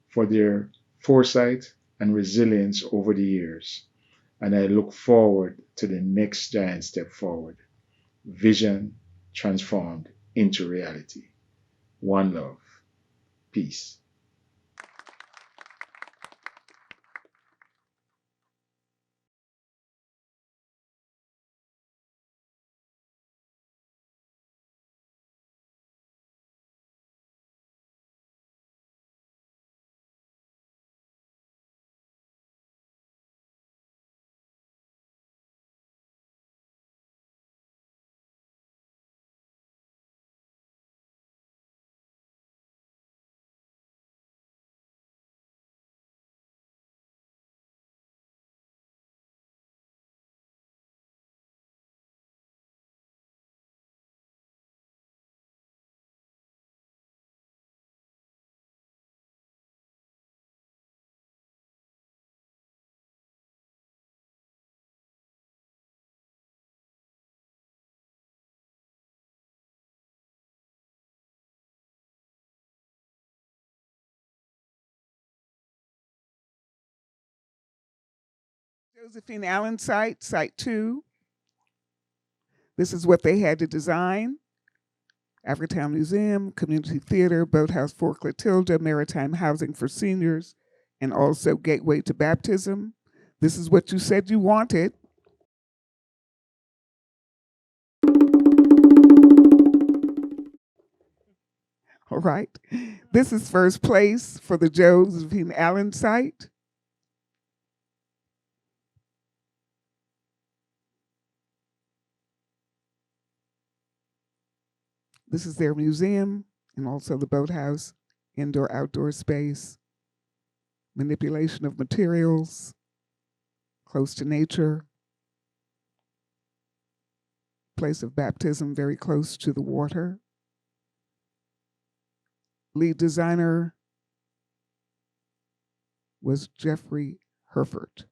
for their foresight and resilience over the years, and I look forward to the next giant step forward. Vision transformed into reality. One love. Peace. Josephine Allen site, Site 2. This is what they had to design. AfricaTown Museum, Community Theater, Boathouse for Clotilda, Maritime Housing for Seniors, and also Gateway to Baptism. This is what you said you wanted. All right. This is first place for the Josephine Allen site. This is their museum and also the boathouse, indoor-outdoor space, manipulation of materials, close to nature, place of baptism very close to the water. Lead designer was Jeffrey Herford,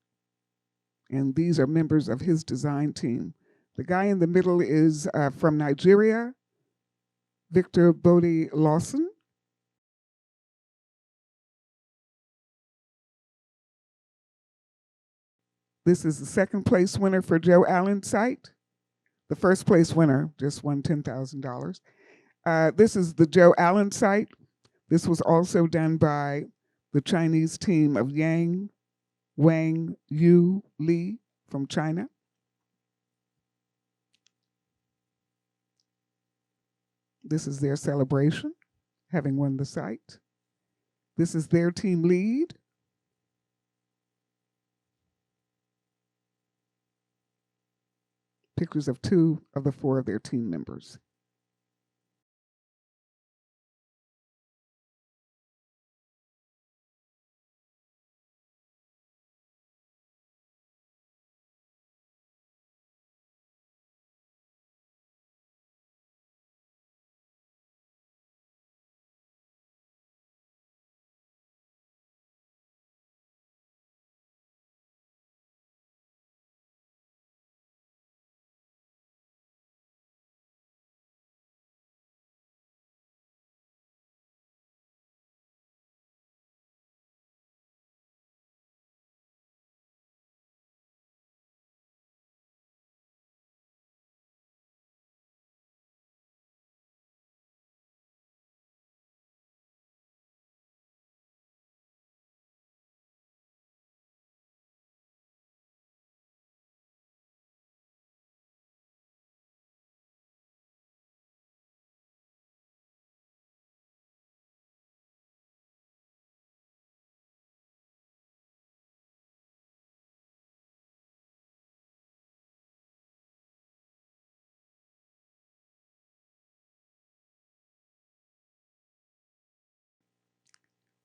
and these are members of his design team. The guy in the middle is from Nigeria, Victor Bodie Lawson. This is the second place winner for Joe Allen's site. The first place winner just won $10,000. This is the Joe Allen site. This was also done by the Chinese team of Yang Wang Yu Li from China. This is their celebration, having won the site. This is their team lead. Pictures of 2 of the 4 of their team members.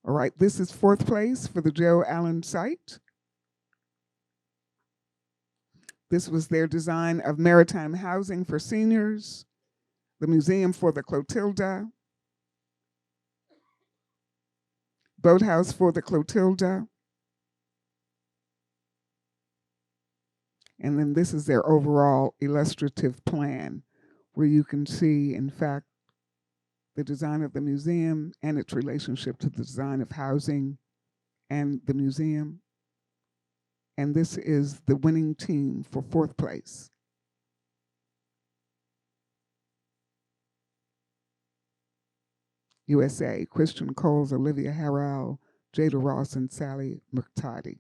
All right, this is 4th place for the Joe Allen site. This was their design of maritime housing for seniors, the museum for the Clotilda, boathouse for the Clotilda, and then this is their overall illustrative plan where you can see, in fact, the design of the museum and its relationship to the design of housing and the museum. And this is the winning team for 4th place. USA, Christian Coles, Olivia Harrell, Jada Ross, and Sally Murtadi.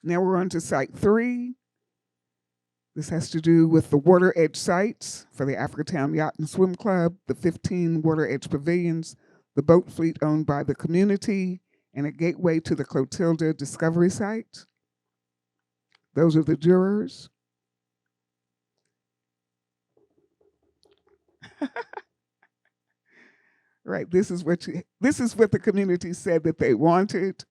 Now we're on to site 3. This has to do with the water edge sites for the AfricaTown Yacht and Swim Club, the 15 water edge pavilions, the boat fleet owned by the community, and a gateway to the Clotilda Discovery Site. Those are the jurors. Right, this is what the community said that they wanted.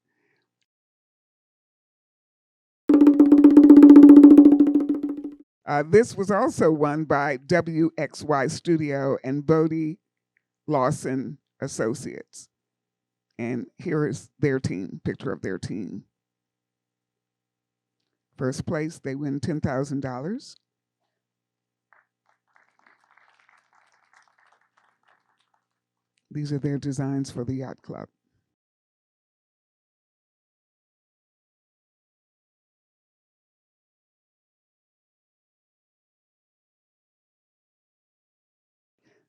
This was also won by WXY Studio and Bodie Lawson Associates. And here is their team, picture of their team. First place, they win $10,000. These are their designs for the yacht club.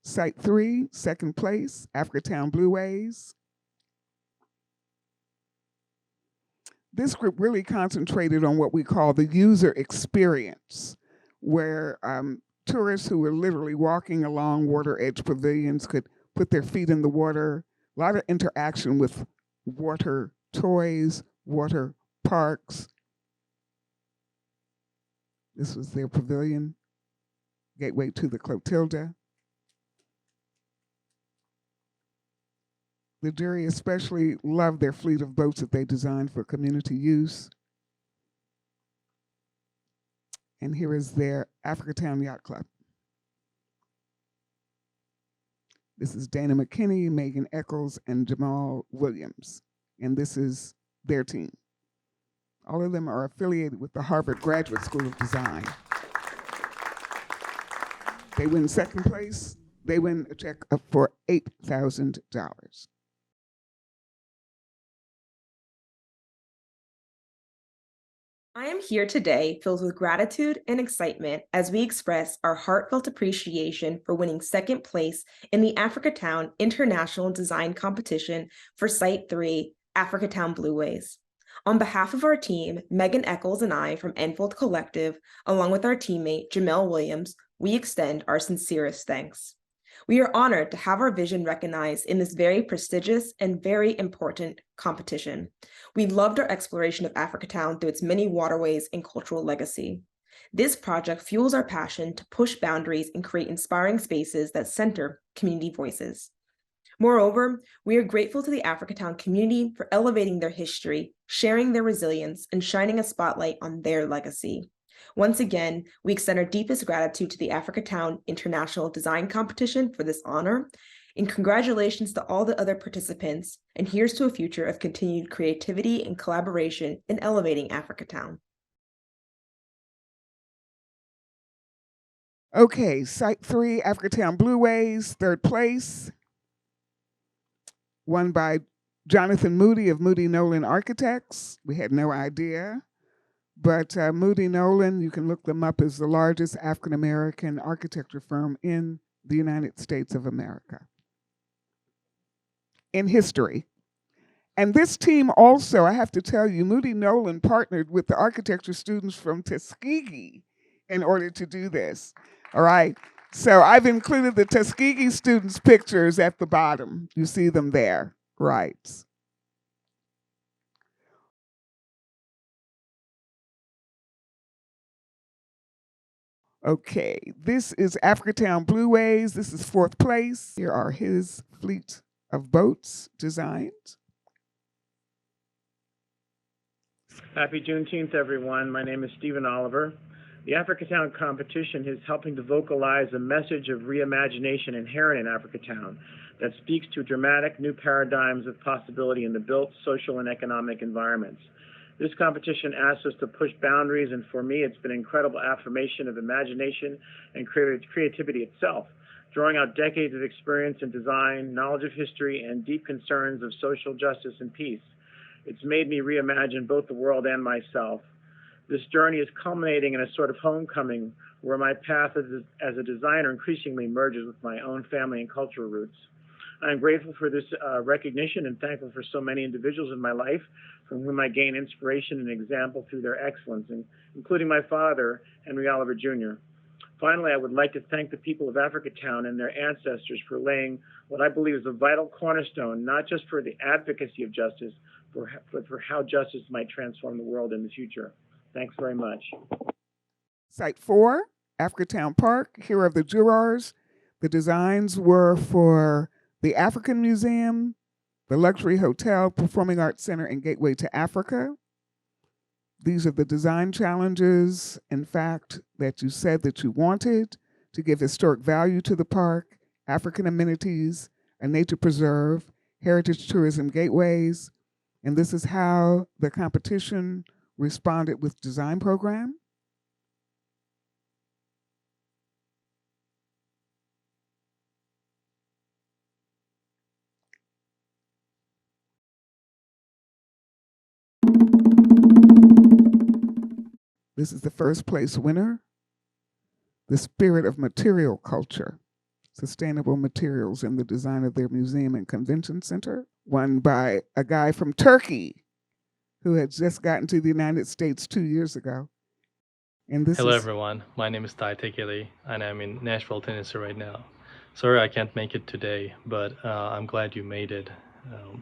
Site 3, second place, AfricaTown Blueways. This group really concentrated on what we call the user experience, where tourists who were literally walking along water edge pavilions could put their feet in the water. A lot of interaction with water toys, water parks. This was their pavilion, gateway to the Clotilda. The jury especially loved their fleet of boats that they designed for community use. And here is their AfricaTown Yacht Club. This is Dana McKinney, Megan Eccles, and Jamal Williams. And this is their team. All of them are affiliated with the Harvard Graduate School of Design. They win second place. They win a check for $8,000. I am here today filled with gratitude and excitement as we express our heartfelt appreciation for winning second place in the AfricaTown International Design Competition for Site 3, AfricaTown Blueways. On behalf of our team, Megan Eccles and I from Enfold Collective, along with our teammate Jamel Williams, we extend our sincerest thanks. We are honored to have our vision recognized in this very prestigious and very important competition. We loved our exploration of AfricaTown through its many waterways and cultural legacy. This project fuels our passion to push boundaries and create inspiring spaces that center community voices. Moreover, we are grateful to the AfricaTown community for elevating their history, sharing their resilience, and shining a spotlight on their legacy. Once again, we extend our deepest gratitude to the AfricaTown International Design Competition for this honor, and congratulations to all the other participants, and here's to a future of continued creativity and collaboration in elevating AfricaTown. Okay, Site 3, AfricaTown Blueways, third place. Won by Jonathan Moody of Moody Nolan Architects. We had no idea. But Moody Nolan, you can look them up, is the largest African-American architecture firm in the United States of America in history. And this team also, I have to tell you, Moody Nolan partnered with the architecture students from Tuskegee in order to do this. All right. So I've included the Tuskegee students' pictures at the bottom. You see them there, right? Okay, this is AfricaTown Blueways. This is fourth place. Here are his fleet of boats designed. Happy Juneteenth, everyone. My name is Stephen Oliver. The AfricaTown competition is helping to vocalize a message of reimagination inherent in AfricaTown that speaks to dramatic new paradigms of possibility in the built social and economic environments. This competition asks us to push boundaries, and for me, it's been an incredible affirmation of imagination and creativity itself, drawing out decades of experience in design, knowledge of history, and deep concerns of social justice and peace. It's made me reimagine both the world and myself. This journey is culminating in a sort of homecoming where my path as a designer increasingly merges with my own family and cultural roots. I am grateful for this recognition and thankful for so many individuals in my life from whom I gain inspiration and example through their excellence, including my father, Henry Oliver Jr. Finally, I would like to thank the people of AfricaTown and their ancestors for laying what I believe is a vital cornerstone, not just for the advocacy of justice, but for how justice might transform the world in the future. Thanks very much. Site 4, AfricaTown Park. Here are the jurors. The designs were for the African Museum, the Luxury Hotel, Performing Arts Center, and Gateway to Africa. These are the design challenges, in fact, that you said that you wanted to give historic value to the park, African amenities, a nature preserve, heritage tourism gateways, and this is how the competition responded with design program. This is the first place winner, the spirit of material culture, sustainable materials in the design of their museum and convention center, won by a guy from Turkey who had just gotten to the United States 2 years ago. And this Hello is everyone, my name is Tai Tekeli and I'm in Nashville, Tennessee right now. Sorry I can't make it today, but I'm glad you made it.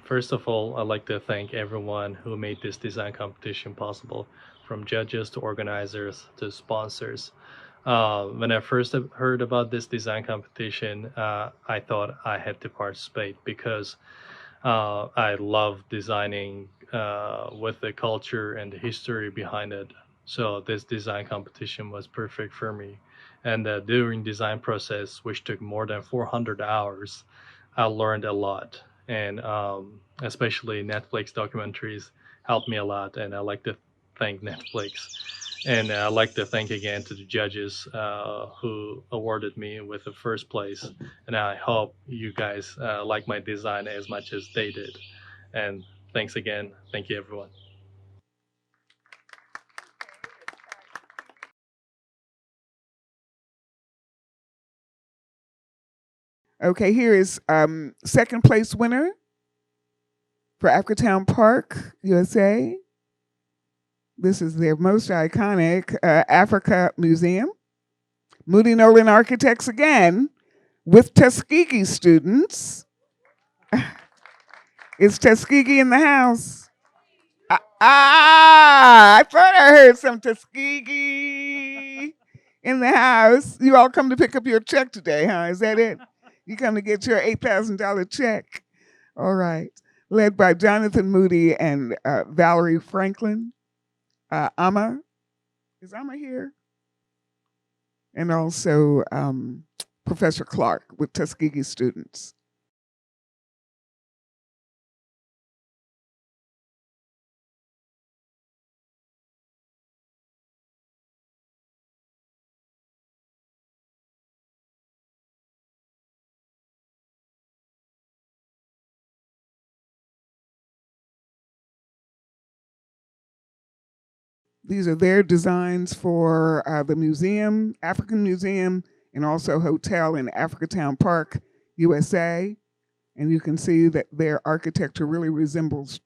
First of all, I'd like to thank everyone who made this design competition possible, from judges to organizers to sponsors. When I first heard about this design competition, I thought I had to participate because I love designing with the culture and the history behind it. So this design competition was perfect for me. And during design process, which took more than 400 hours, I learned a lot. And especially Netflix documentaries helped me a lot. And I like to thank Netflix. And I'd like to thank again to the judges who awarded me with the first place. And I hope you guys like my design as much as they did. And thanks again. Thank you, everyone. okay. Here is second place winner for AfricaTown Park, USA. This is their most iconic Africa Museum. Moody Nolan Architects again with Tuskegee students. Is Tuskegee in the house? I thought I heard some Tuskegee in the house. You all come to pick up your check today, huh? Is that it? You come to get your $8,000 check. All right. Led by Jonathan Moody and Valerie Franklin. Amma. Is Amma here? And also Professor Clark with Tuskegee students. These are their designs for the museum, African Museum, and also hotel in AfricaTown Park, USA. And you can see that their architecture really resembles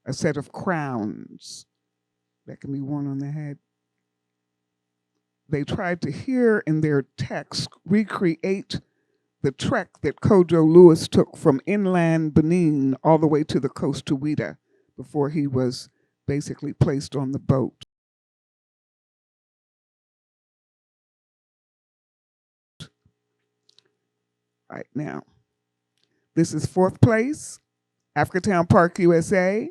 a set of crowns that can be worn on the head. They tried to here in their text recreate the trek that Kojo Lewis took from inland Benin all the way to the coast to Ouida before he was basically placed on the boat. Right now, this is fourth place, AfricaTown Park, USA.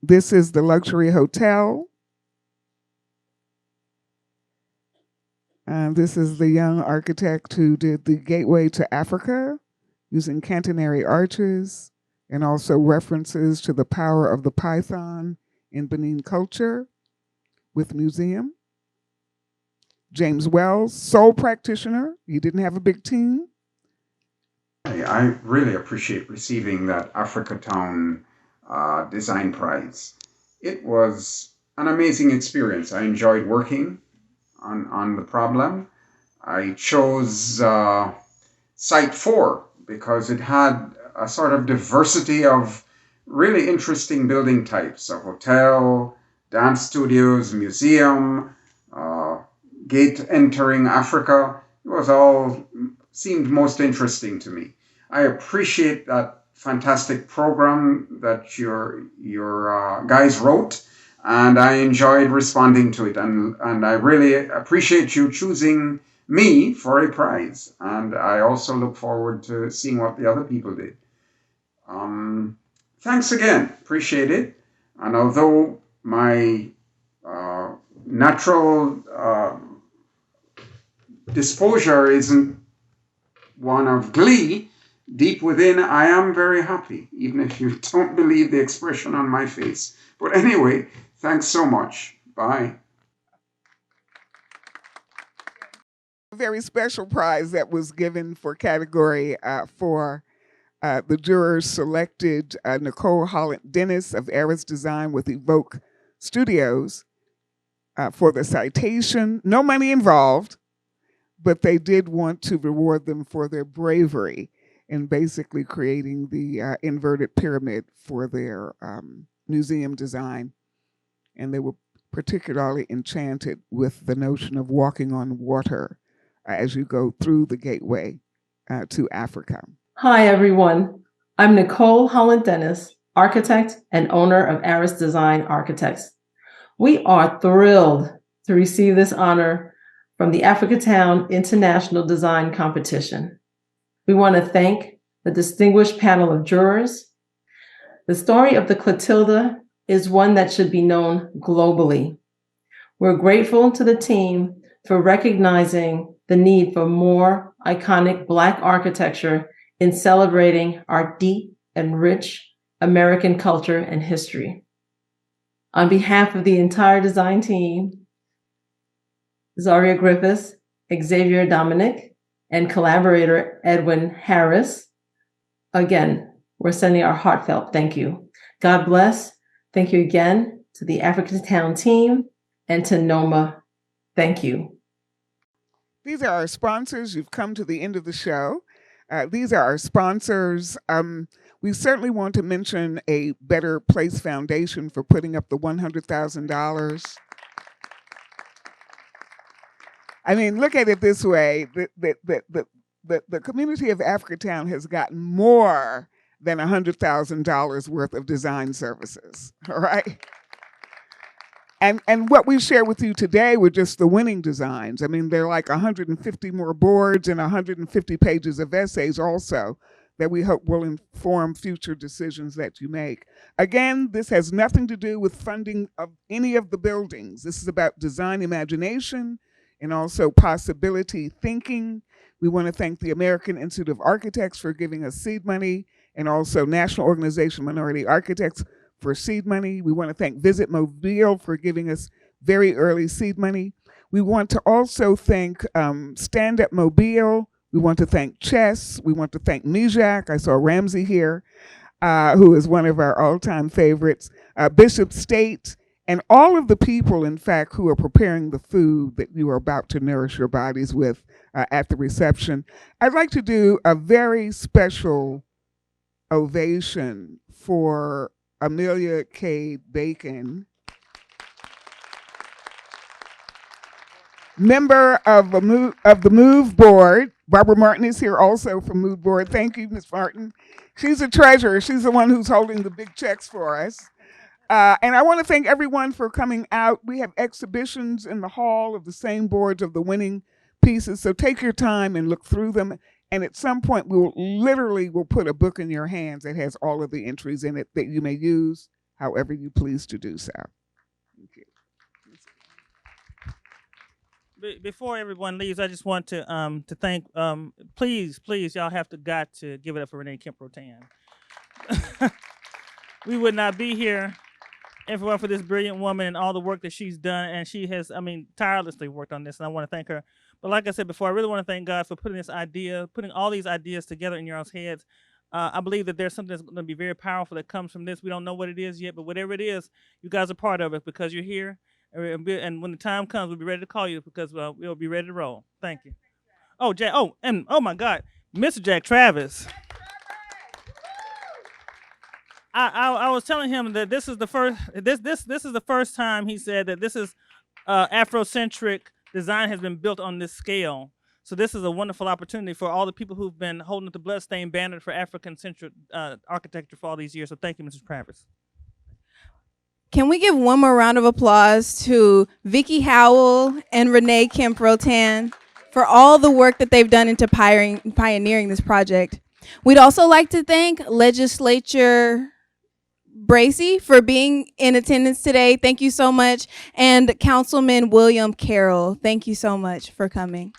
This is the luxury hotel. This is the young architect who did the Gateway to Africa using catenary arches and also references to the power of the python in Benin culture with museum. James Wells, sole practitioner. He didn't have a big team. I really appreciate receiving that AfricaTown Design Prize. It was an amazing experience. I enjoyed working on the problem. I chose Site 4 because it had a sort of diversity of really interesting building types, a hotel, dance studios, museum, gate entering Africa. It was all seemed most interesting to me. I appreciate that fantastic program that your guys wrote, and I enjoyed responding to it. And I really appreciate you choosing me for a prize. And I also look forward to seeing what the other people did. Thanks again. Appreciate it. And although my natural disposure isn't one of glee, deep within I am very happy, even if you don't believe the expression on my face. But anyway, thanks so much. Bye. A very special prize that was given for category for the jurors selected Nicole Holland-Dennis of Aris Design with Evoke Studios for the citation. No money involved, but they did want to reward them for their bravery in basically creating the inverted pyramid for their museum design. And they were particularly enchanted with the notion of walking on water as you go through the gateway to Africa. Hi, everyone. I'm Nicole Holland-Dennis, architect and owner of Aris Design Architects. We are thrilled to receive this honor from the AfricaTown International Design Competition. We want to thank the distinguished panel of jurors. The story of the Clotilda is one that should be known globally. We're grateful to the team for recognizing the need for more iconic Black architecture in celebrating our deep and rich American culture and history. On behalf of the entire design team, Zaria Griffiths, Xavier Dominic, and collaborator Edwin Harris, again, we're sending our heartfelt thank you. God bless. Thank you again to the AfricaTown team and to NOMA. Thank you. These are our sponsors. You've come to the end of the show. These are our sponsors. We certainly want to mention a Better Place Foundation for putting up the $100,000. I mean, look at it this way. The community of AfricaTown has gotten more than $100,000 worth of design services, all right? And what we share with you today were just the winning designs. I mean, there are like 150 more boards and 150 pages of essays also that we hope will inform future decisions that you make. Again, this has nothing to do with funding of any of the buildings. This is about design imagination and also possibility thinking. We want to thank the American Institute of Architects for giving us seed money, and also National Organization of Minority Architects for seed money. We want to thank Visit Mobile for giving us very early seed money. We want to also thank Stand Up Mobile. We want to thank Chess. We want to thank Mijak. I saw Ramsey here, who is one of our all-time favorites. Bishop State, and all of the people, in fact, who are preparing the food that you are about to nourish your bodies with at the reception. I'd like to do a very special ovation for Amelia K. Bacon, member of the Move Board. Barbara Martin is here also from Move Board. Thank you, Ms. Martin. She's a treasurer. She's the one who's holding the big checks for us. And I want to thank everyone for coming out. We have exhibitions in the hall of the same boards of the winning pieces, so take your time and look through them. And at some point, we'll put a book in your hands that has all of the entries in it that you may use however you please to do so. Thank you. Before everyone leaves, I just want to thank please y'all have got to give it up for Renee Kemp-Rotan. We would not be here if it weren't for this brilliant woman and all the work that she's done, and she has, tirelessly worked on this, and I want to thank her. But like I said before, I really want to thank God for putting all these ideas together in your all's heads. I believe that there's something that's going to be very powerful that comes from this. We don't know what it is yet, but whatever it is, you guys are part of it because you're here. And when the time comes, we'll be ready to call you because we'll be ready to roll. Thank you. Oh, Jack. Oh, and oh my God, Mr. Jack Travis. I was telling him that this is the first. This is the first time he said that this is Afrocentric design has been built on this scale. So this is a wonderful opportunity for all the people who've been holding the bloodstained banner for African-centric architecture for all these years. So thank you, Mrs. Travis. Can we give one more round of applause to Vicky Howell and Renee Kemp-Rotan for all the work that they've done into pioneering this project. We'd also like to thank Legislature Bracy for being in attendance today. Thank you so much. And Councilman William Carroll, thank you so much for coming.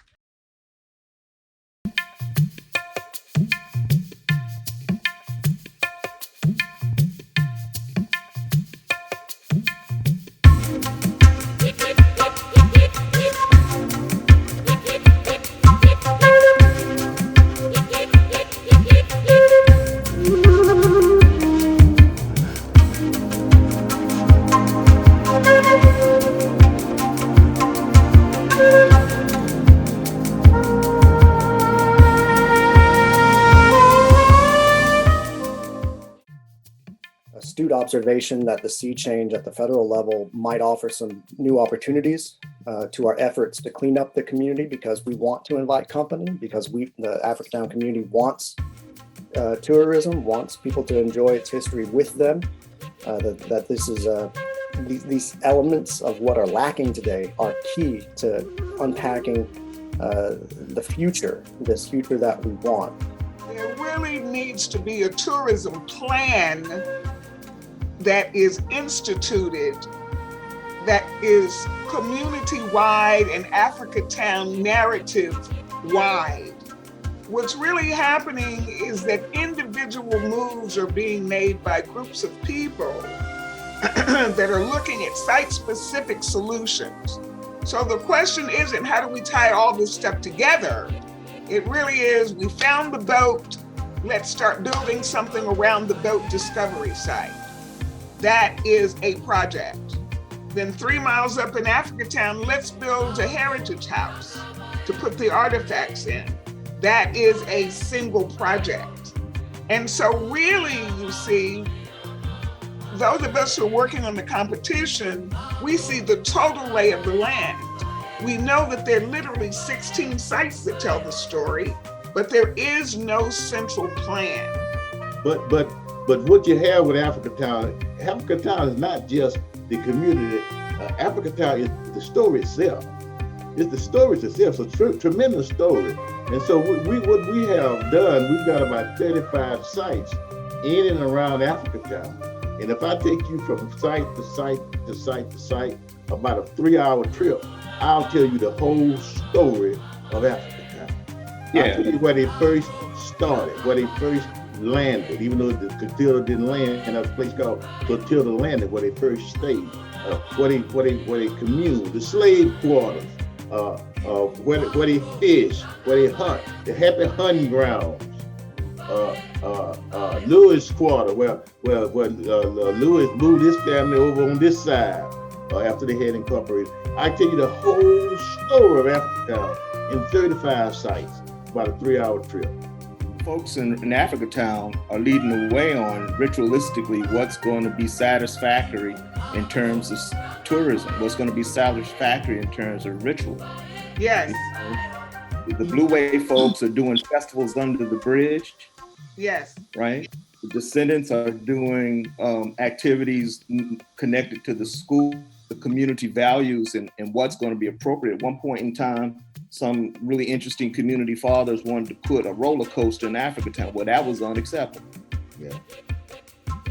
Astute observation that the sea change at the federal level might offer some new opportunities to our efforts to clean up the community, because we want to invite company, because the AfricaTown community wants tourism, wants people to enjoy its history with them, that this is these elements of what are lacking today are key to unpacking the future, this future that we want. There really needs to be a tourism plan that is instituted, that is community-wide and AfricaTown narrative-wide. What's really happening is that individual moves are being made by groups of people that are looking at site-specific solutions. So the question isn't how do we tie all this stuff together? It really is, we found the boat, let's start building something around the boat discovery site. That is a project. Then 3 miles up in AfricaTown, let's build a heritage house to put the artifacts in. That is a single project. And so really, you see, those of us who are working on the competition, we see the total lay of the land. We know that there are literally 16 sites that tell the story, but there is no central plan. But what you have with AfricaTown is not just the community. AfricaTown is the story itself. It's the stories itself. It's a tremendous story. And so what we have done, we've got about 35 sites in and around AfricaTown. And if I take you from site to site to site to site, about a 3-hour trip, I'll tell you the whole story of AfricaTown. Yeah. I'll tell you where they first started, where they first landed, even though the Clotilda didn't land, and there's a place called Clotilda Landing where they first stayed, where they communed, the slave quarters, where they fish, where they hunt, the happy hunting grounds, Lewis quarter, where Lewis moved his family over on this side after they had incorporated. I tell you the whole story of AfricaTown in 35 sites, about a 3-hour trip. Folks in AfricaTown are leading the way on ritualistically what's going to be satisfactory in terms of tourism, what's going to be satisfactory in terms of ritual. Yes. The Blue Wave folks are doing festivals under the bridge. Yes. Right? The descendants are doing activities connected to the school, the community values, and what's going to be appropriate. At one point in time, some really interesting community fathers wanted to put a roller coaster in AfricaTown. Well, that was unacceptable. Yeah.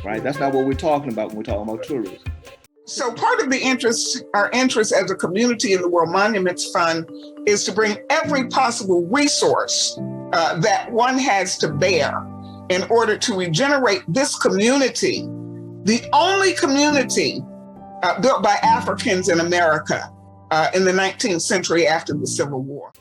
right? That's not what we're talking about when we're talking about tourism. So part of our interest as a community in the World Monuments Fund is to bring every possible resource that one has to bear in order to regenerate this community, the only community built by Africans in America in the 19th century after the Civil War.